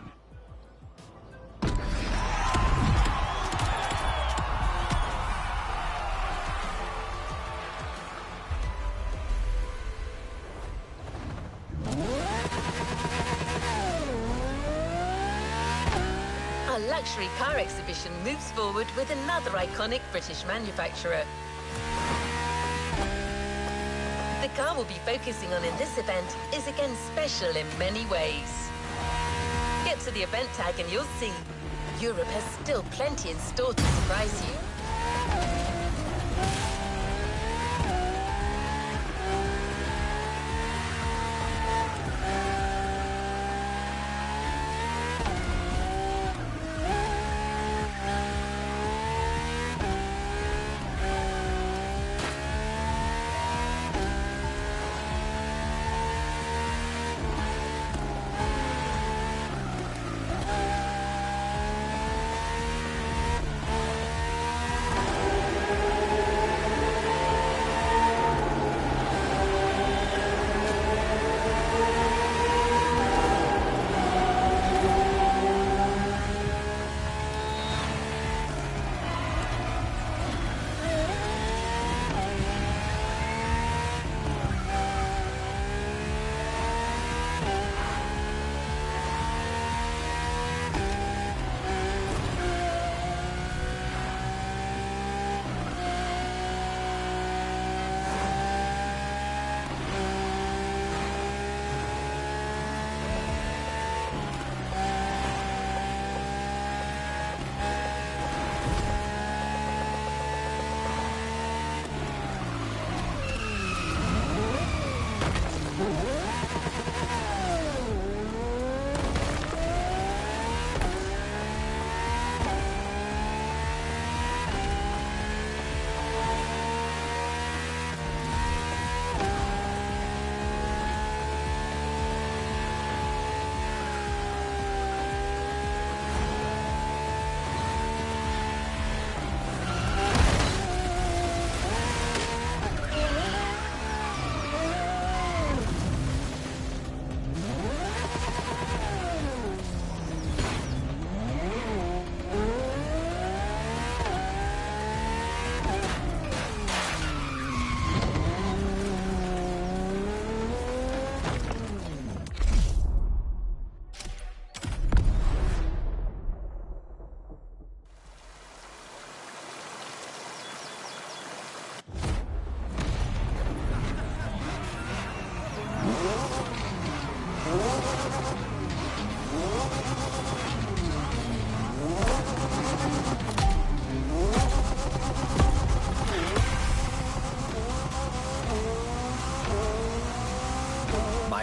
Our luxury car exhibition moves forward with another iconic British manufacturer. The car we'll be focusing on in this event is again special in many ways. Get to the event tag and you'll see Europe has still plenty in store to surprise you.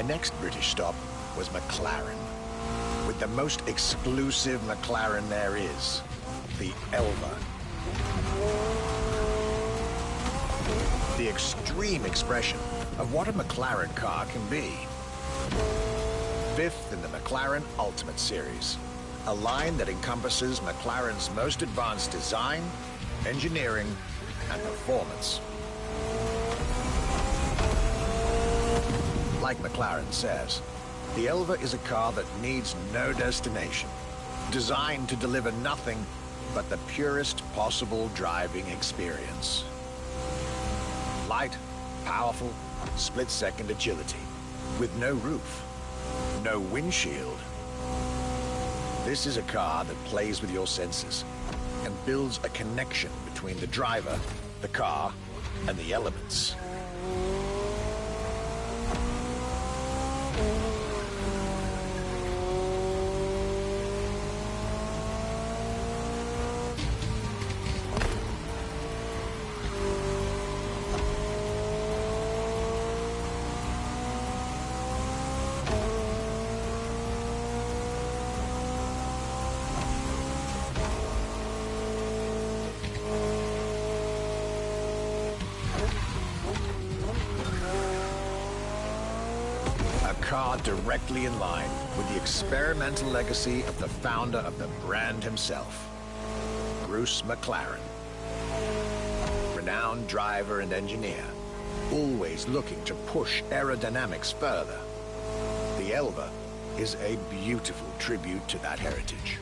next British stop was McLaren, with the most exclusive McLaren there is, the Elva. The extreme expression of what a McLaren car can be. Fifth in the McLaren Ultimate Series, a line that encompasses McLaren's most advanced design, engineering, and performance. Like McLaren says, the Elva is a car that needs no destination, designed to deliver nothing but the purest possible driving experience. Light, powerful, split-second agility, with no roof, no windshield. This is a car that plays with your senses and builds a connection between the driver, the car, and the elements. Car directly in line with the experimental legacy of the founder of the brand himself, Bruce McLaren. Renowned driver and engineer, always looking to push aerodynamics further. The Elva is a beautiful tribute to that heritage.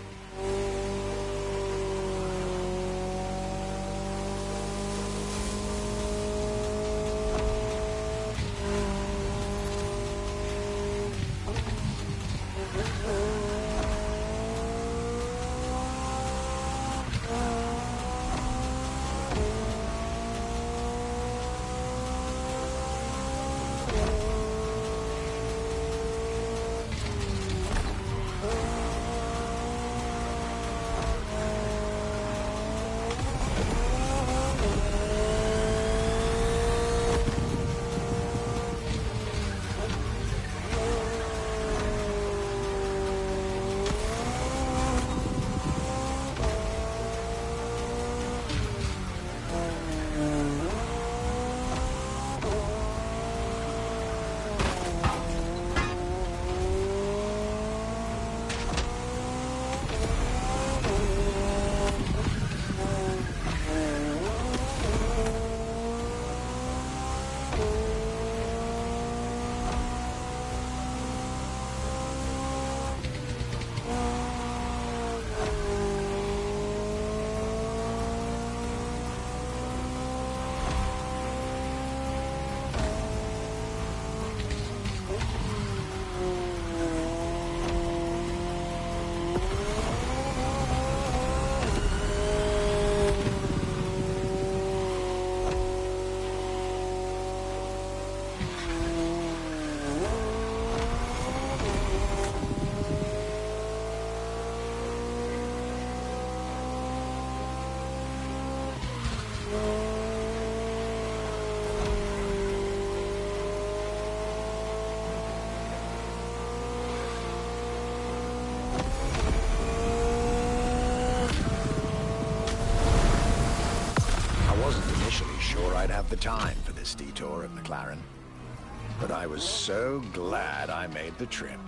I'd have the time for this detour at McLaren, but I was so glad I made the trip.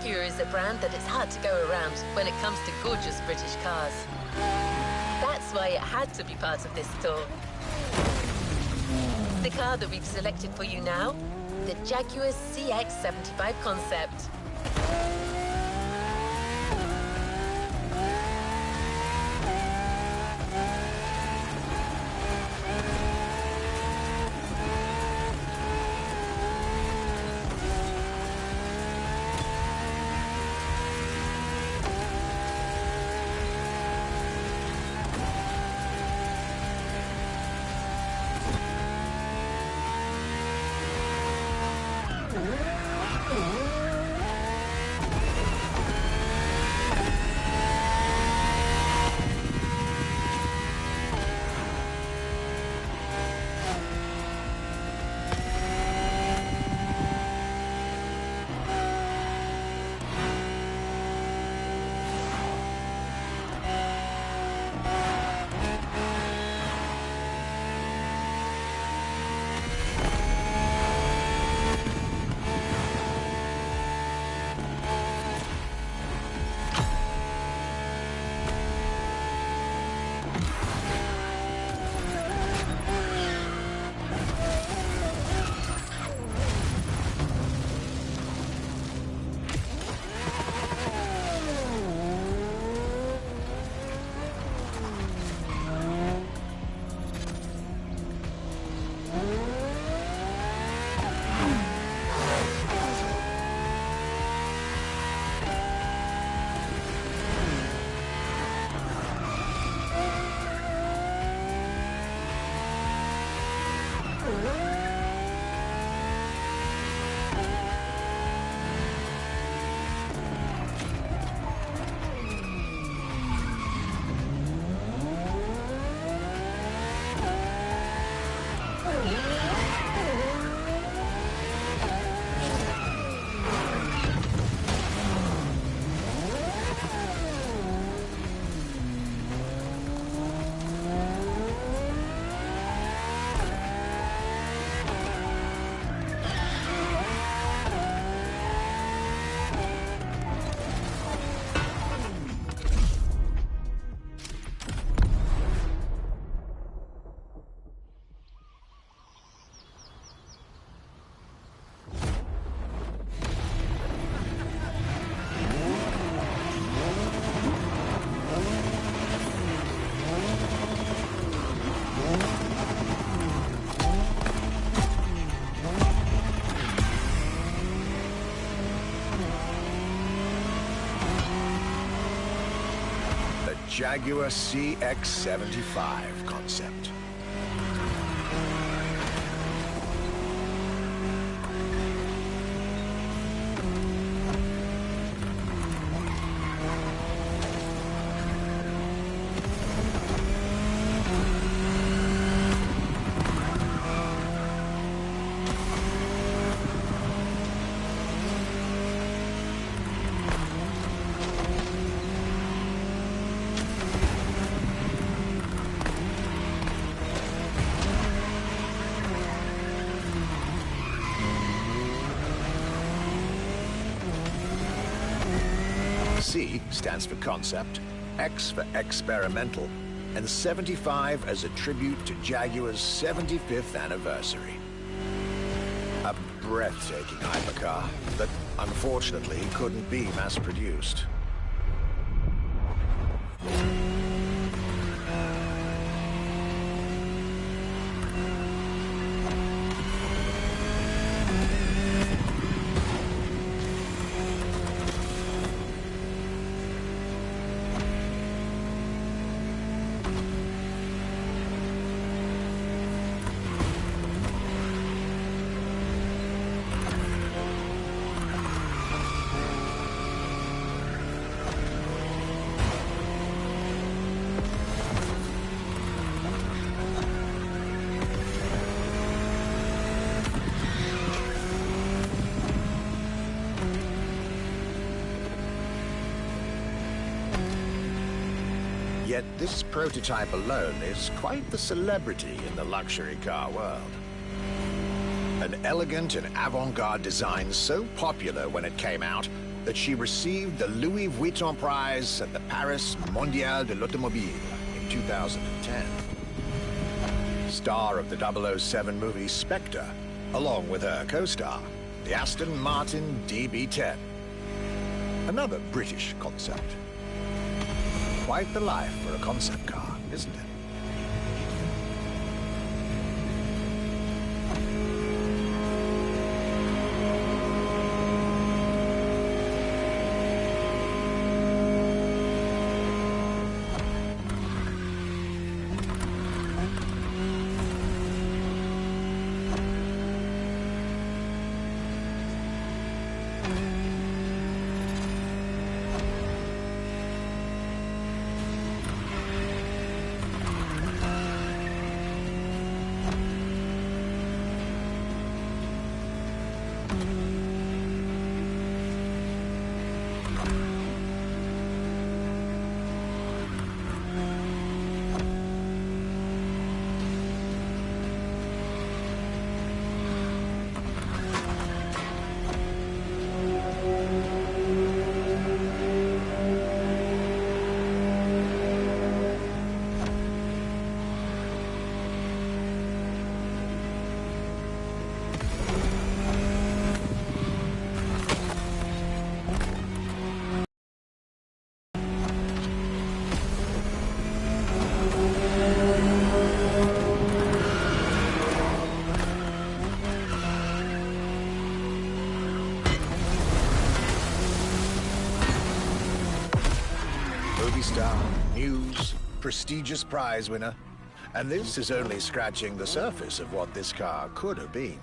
Is a brand that it's hard to go around when it comes to gorgeous British cars. That's why it had to be part of this tour. The car that we've selected for you now, the Jaguar CX-75 concept. Jaguar CX-75 concept. C stands for concept, X for experimental, and 75 as a tribute to Jaguar's 75th anniversary. A breathtaking hypercar that unfortunately couldn't be mass-produced. Yet this prototype alone is quite the celebrity in the luxury car world. An elegant and avant-garde design so popular when it came out that she received the Louis Vuitton Prize at the Paris Mondial de l'Automobile in 2010. Star of the 007 movie Spectre, along with her co-star, the Aston Martin DB10. Another British concept. Quite the life for a concept car, isn't it? Superstar, news, prestigious prize winner. And this is only scratching the surface of what this car could have been.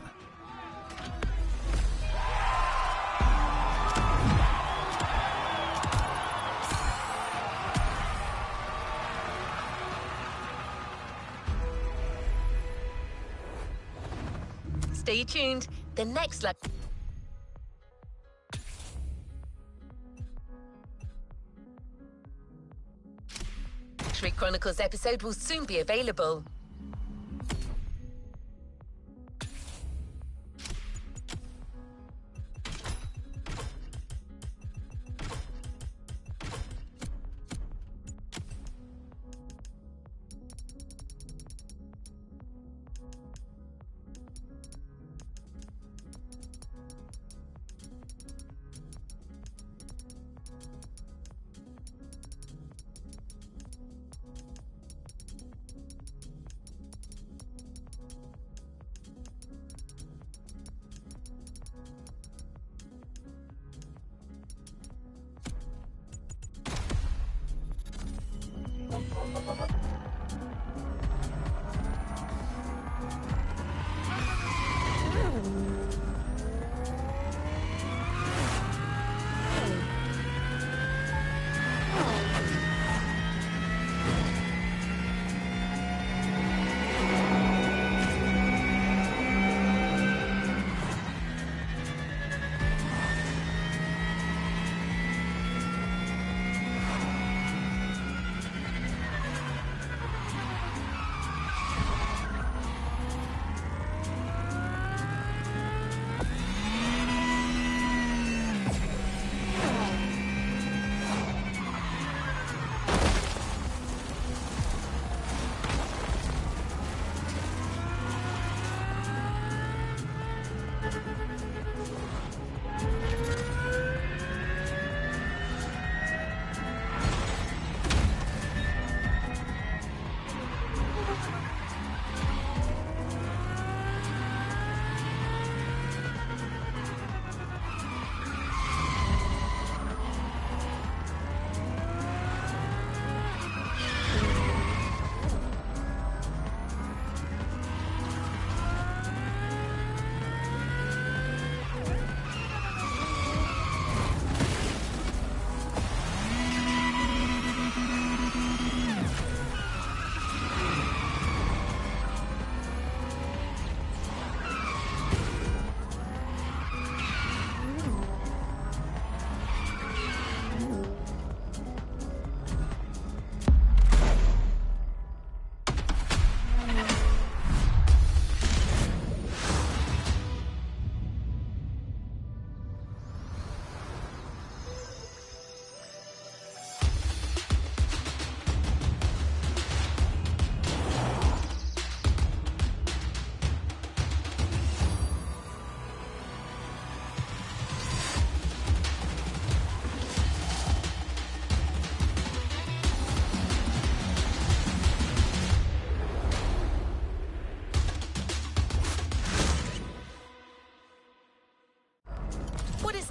Stay tuned. The next Luxury Chronicles episode will soon be available.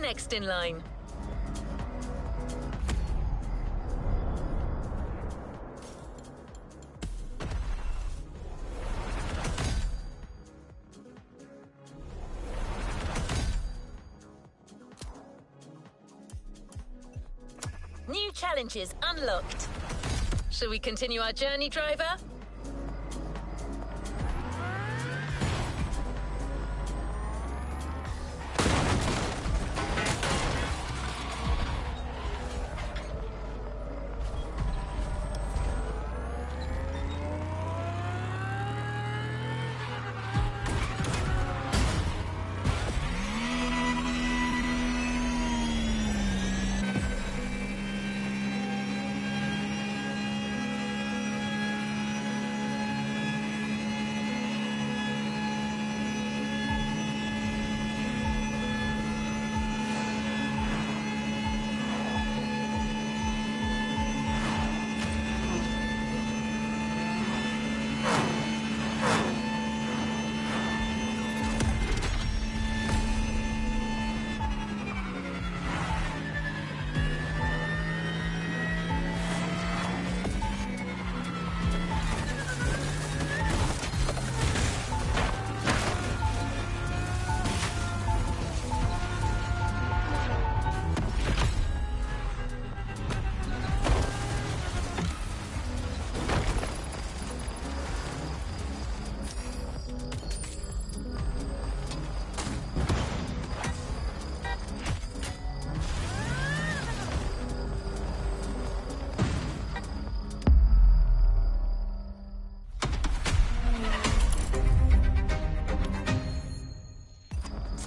Next in line. New challenges unlocked. Shall we continue our journey, driver?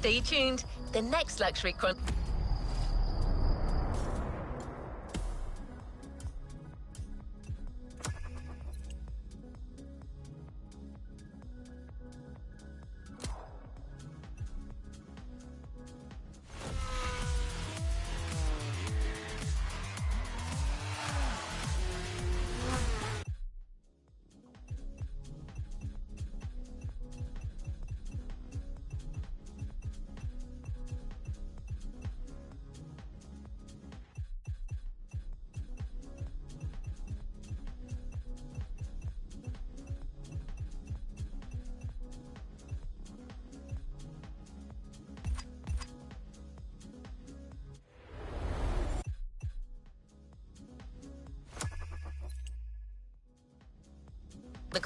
Stay tuned. The next luxury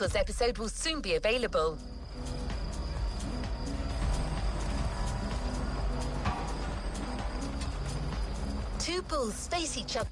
Chronicles episode will soon be available. Two bulls face each other.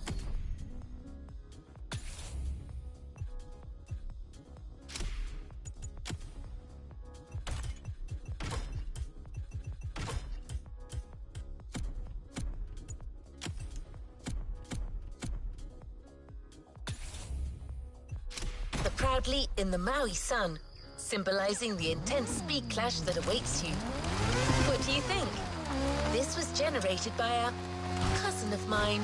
Proudly in the Maui sun, symbolizing the intense speed clash that awaits you. What do you think? This was generated by a cousin of mine.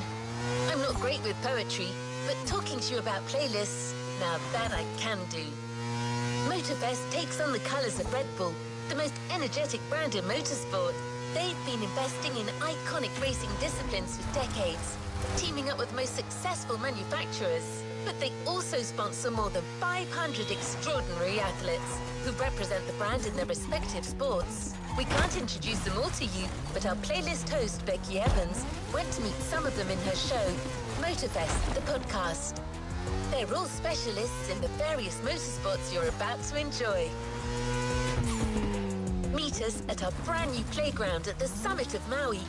I'm not great with poetry, but talking to you about playlists, now that I can do. Motorfest takes on the colors of Red Bull, the most energetic brand in motorsport. They've been investing in iconic racing disciplines for decades, teaming up with the most successful manufacturers. But they also sponsor more than 500 extraordinary athletes who represent the brand in their respective sports. We can't introduce them all to you, but our playlist host, Becky Evans, went to meet some of them in her show, Motorfest, the podcast. They're all specialists in the various motorsports you're about to enjoy. Meet us at our brand new playground at the summit of Maui,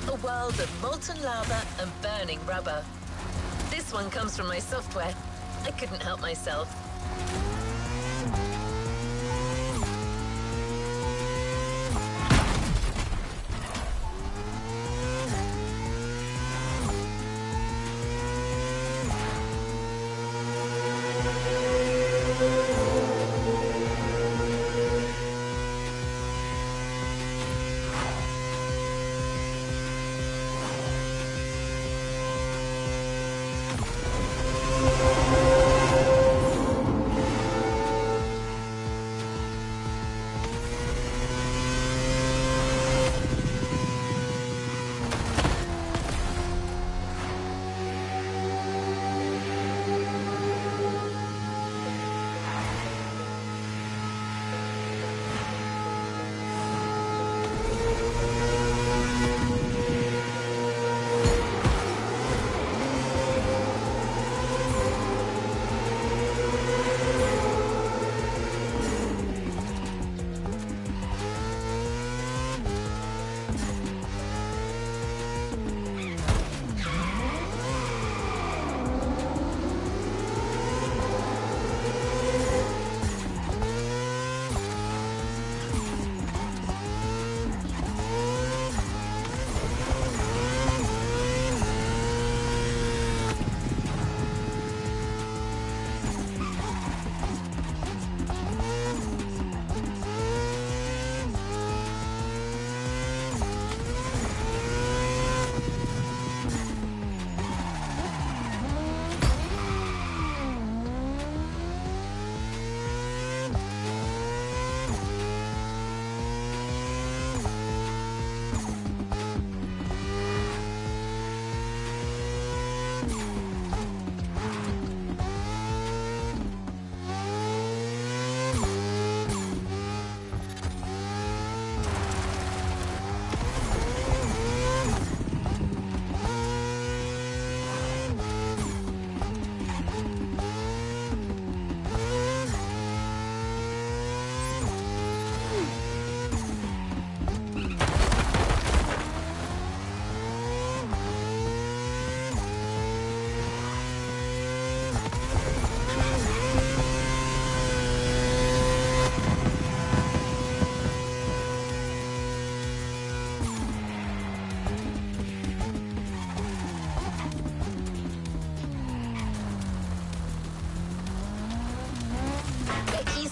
a world of molten lava and burning rubber. This one comes from my software. I couldn't help myself.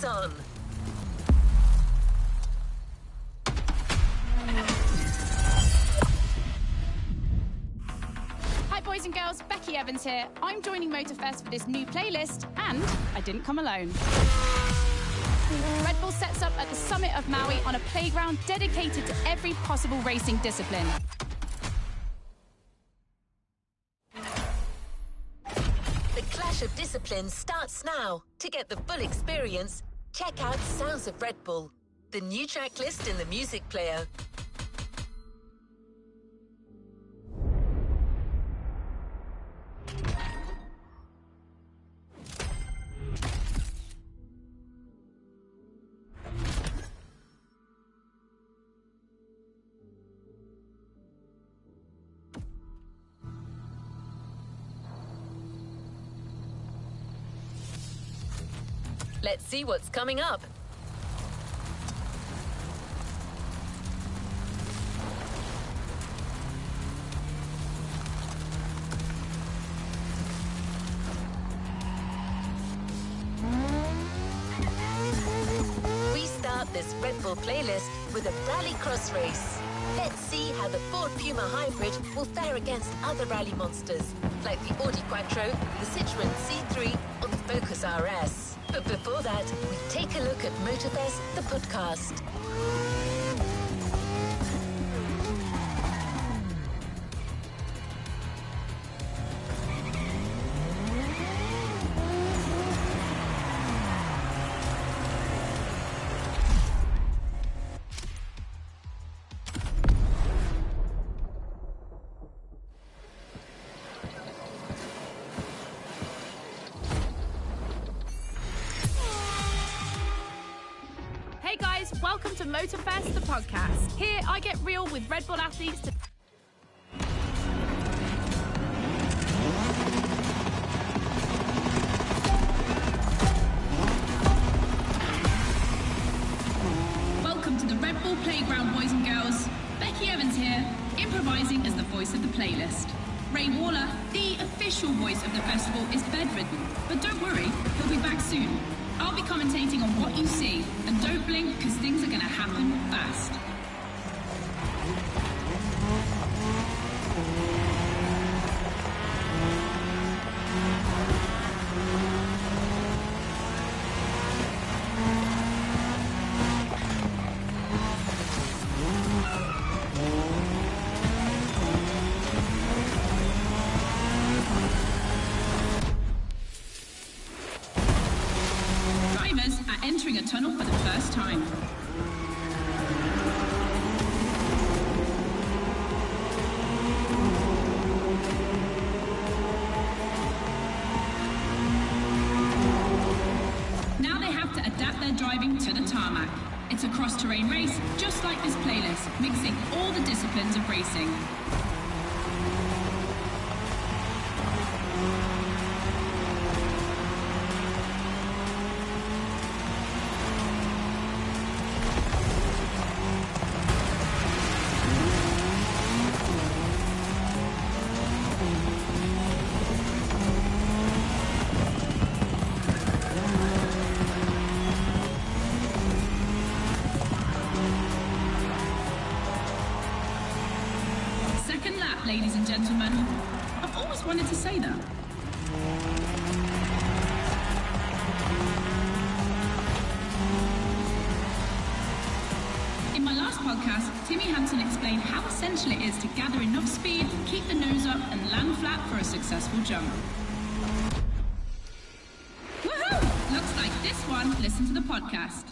on. Hi boys and girls, Becky Evans here. I'm joining Motorfest for this new playlist, and I didn't come alone. Red Bull sets up at the summit of Maui on a playground dedicated to every possible racing discipline. The clash of disciplines starts now. To get the full experience, check out Sounds of Red Bull, the new track list in the music player. Let's see what's coming up. We start this Red Bull playlist with a rallycross race. Let's see how the Ford Puma Hybrid will fare against other rally monsters, like the Audi Quattro, the Citroën C3, or the Focus RS. But before that, we take a look at Motorfest, the podcast. Hey guys, welcome to Motorfest, the podcast. Here I get real with Red Bull athletes to... Welcome to the Red Bull Playground, boys and girls. Becky Evans here, improvising as the voice of the playlist. Ray Waller, the official voice of the festival, is bedridden, but don't worry, he'll be back soon. I'll be commentating on what you see, and don't blink because things are going to happen fast. Drivers are entering a tunnel for the first time. Now they have to adapt their driving to the tarmac. It's a cross-terrain race, just like this playlist, mixing all the disciplines of racing. Second lap, ladies and gentlemen. I've always wanted to say that. In my last podcast, Timmy Hampton explained how essential it is to gather enough speed, keep the nose up, and land flat for a successful jump. Woohoo! Looks like this one. Listen to the podcast.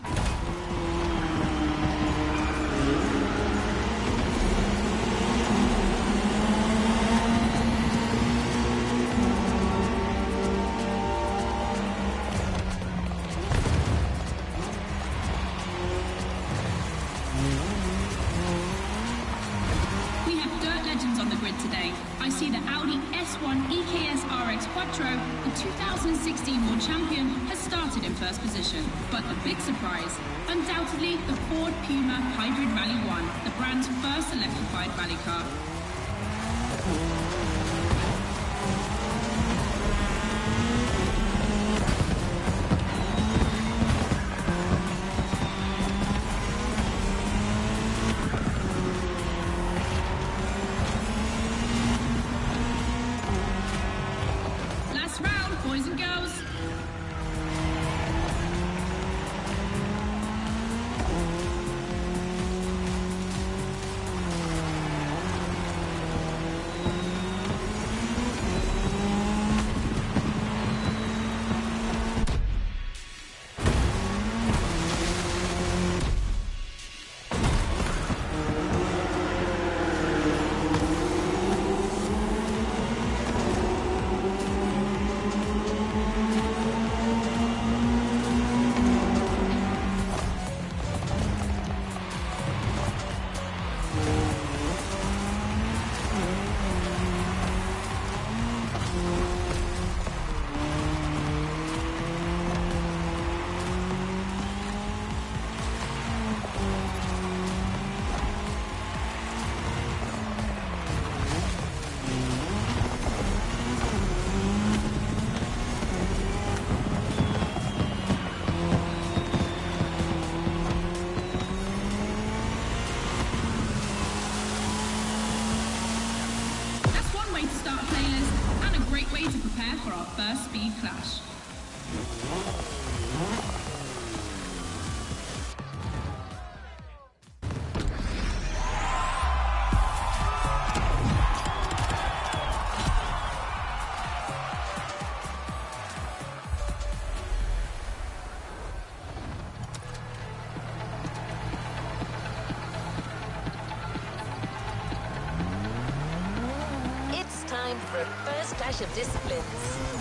We have dirt legends on the grid today. I see the Audi S1 EKS RX Quattro, the 2016 World Champion, has started in first position. But the big surprise, undoubtedly the Ford Puma Hybrid Rally 1, the brand's first electrified rally car. prepare for our first speed clash. Time for a first clash of disciplines.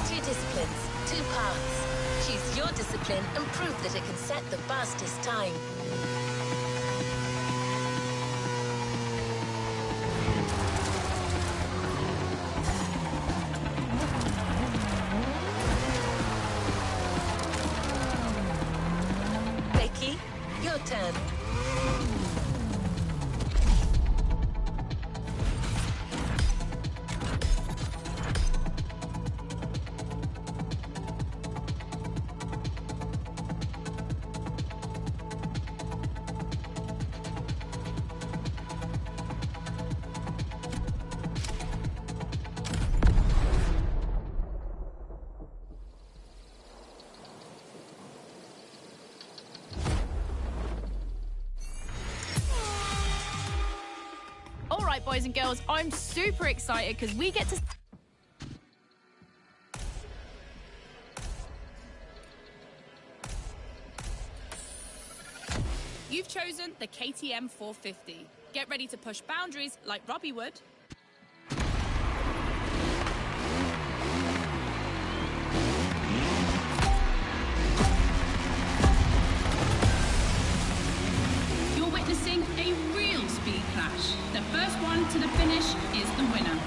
2 disciplines, 2 paths. Choose your discipline and prove that it can set the fastest time. Becky, your turn. Alright, boys and girls, I'm super excited because we get to... You've chosen the KTM 450. Get ready to push boundaries like Robbie would. You're witnessing a real speed clash. The first one to the finish is the winner.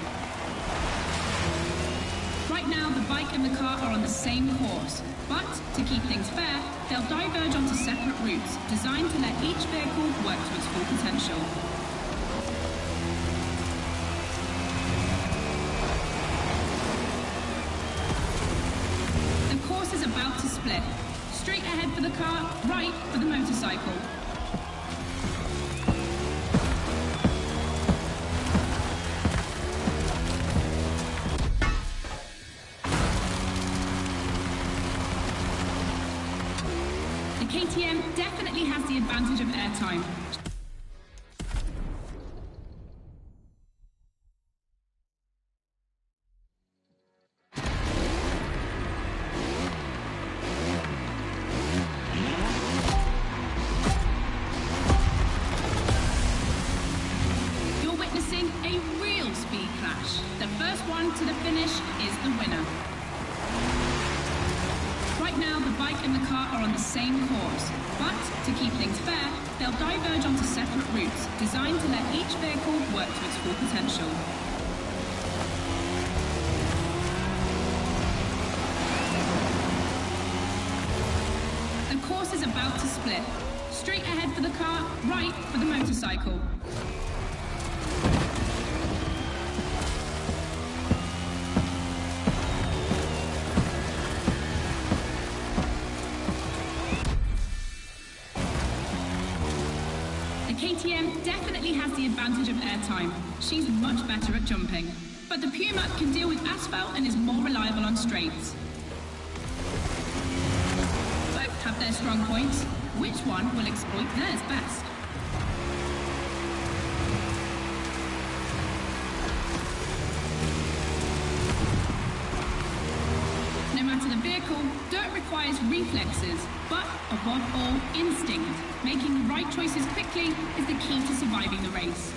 Right now, the bike and the car are on the same course, but to keep things fair, they'll diverge onto separate routes, designed to let each vehicle work to its full potential. The course is about to split. Straight ahead for the car, right for the motorcycle. The KTM definitely has the advantage of airtime. You're witnessing a real speed clash. The first one to the finish is the winner. Right now, the bike and the car are on the same course, but to keep things fair, they'll diverge onto separate routes, designed to let each vehicle work to its full potential. The course is about to split. Straight ahead for the car, right for the motorcycle. KTM definitely has the advantage of airtime. She's much better at jumping. But the Puma can deal with asphalt and is more reliable on straights. Both have their strong points. Which one will exploit theirs best? No matter the vehicle, dirt requires reflexes, but above all, instinct. Making the right choices quickly is the key to surviving the race.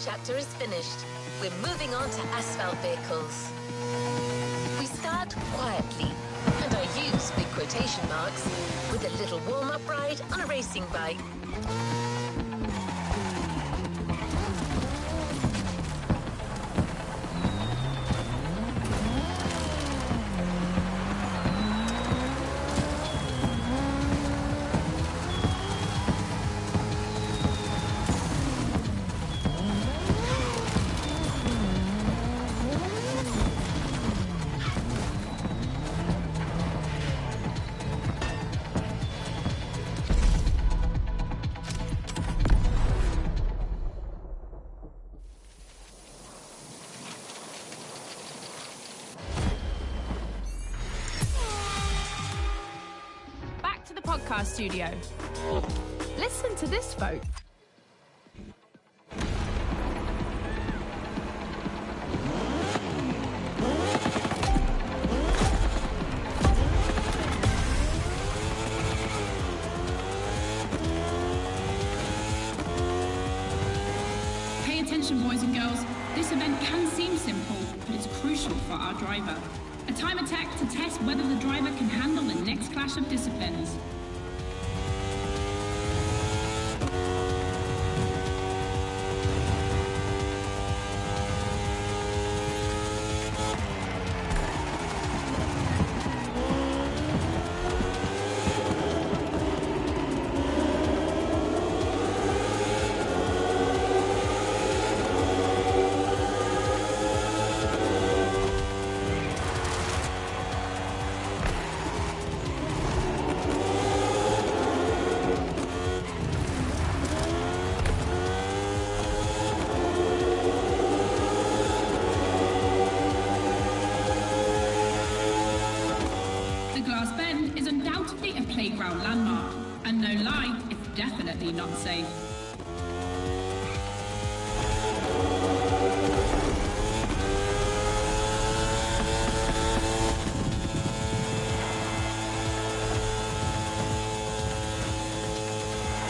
chapter is finished. We're moving on to asphalt vehicles. We start quietly, and I use big quotation marks, with a little warm-up ride on a racing bike. Podcast studio. Listen to this, folk. Pay attention, boys and girls. This event can seem simple, but it's crucial for our driver. A time attack to test whether the driver can handle the next clash of disciplines. Playground landmark, and no lie, it's definitely not safe.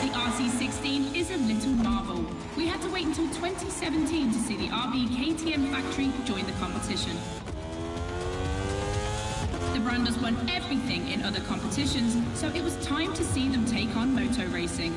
The RC16 is a little marvel. We had to wait until 2017 to see the RB KTM factory join the competition. The brand has won everything in other competitions, so it was time to see them take on moto racing.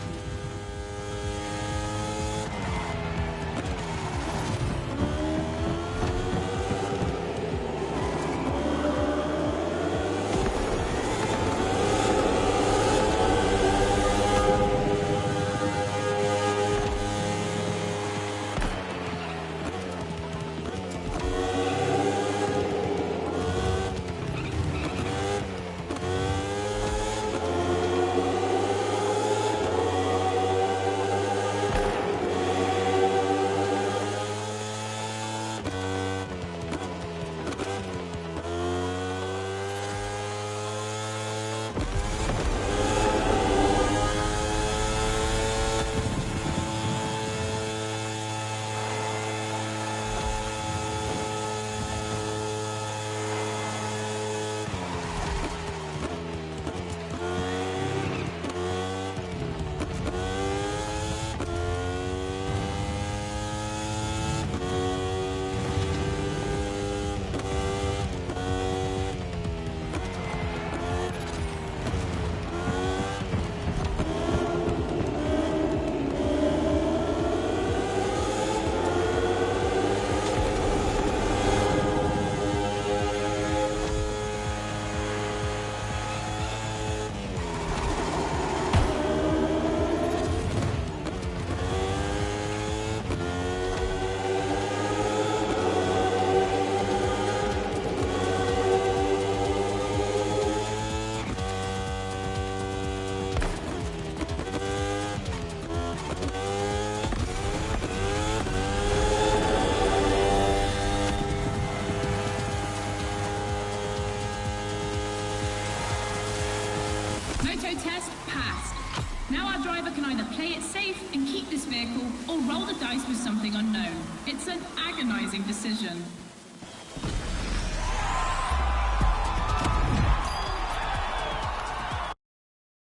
Test passed. Now our driver can either play it safe and keep this vehicle or roll the dice with something unknown. It's an agonizing decision.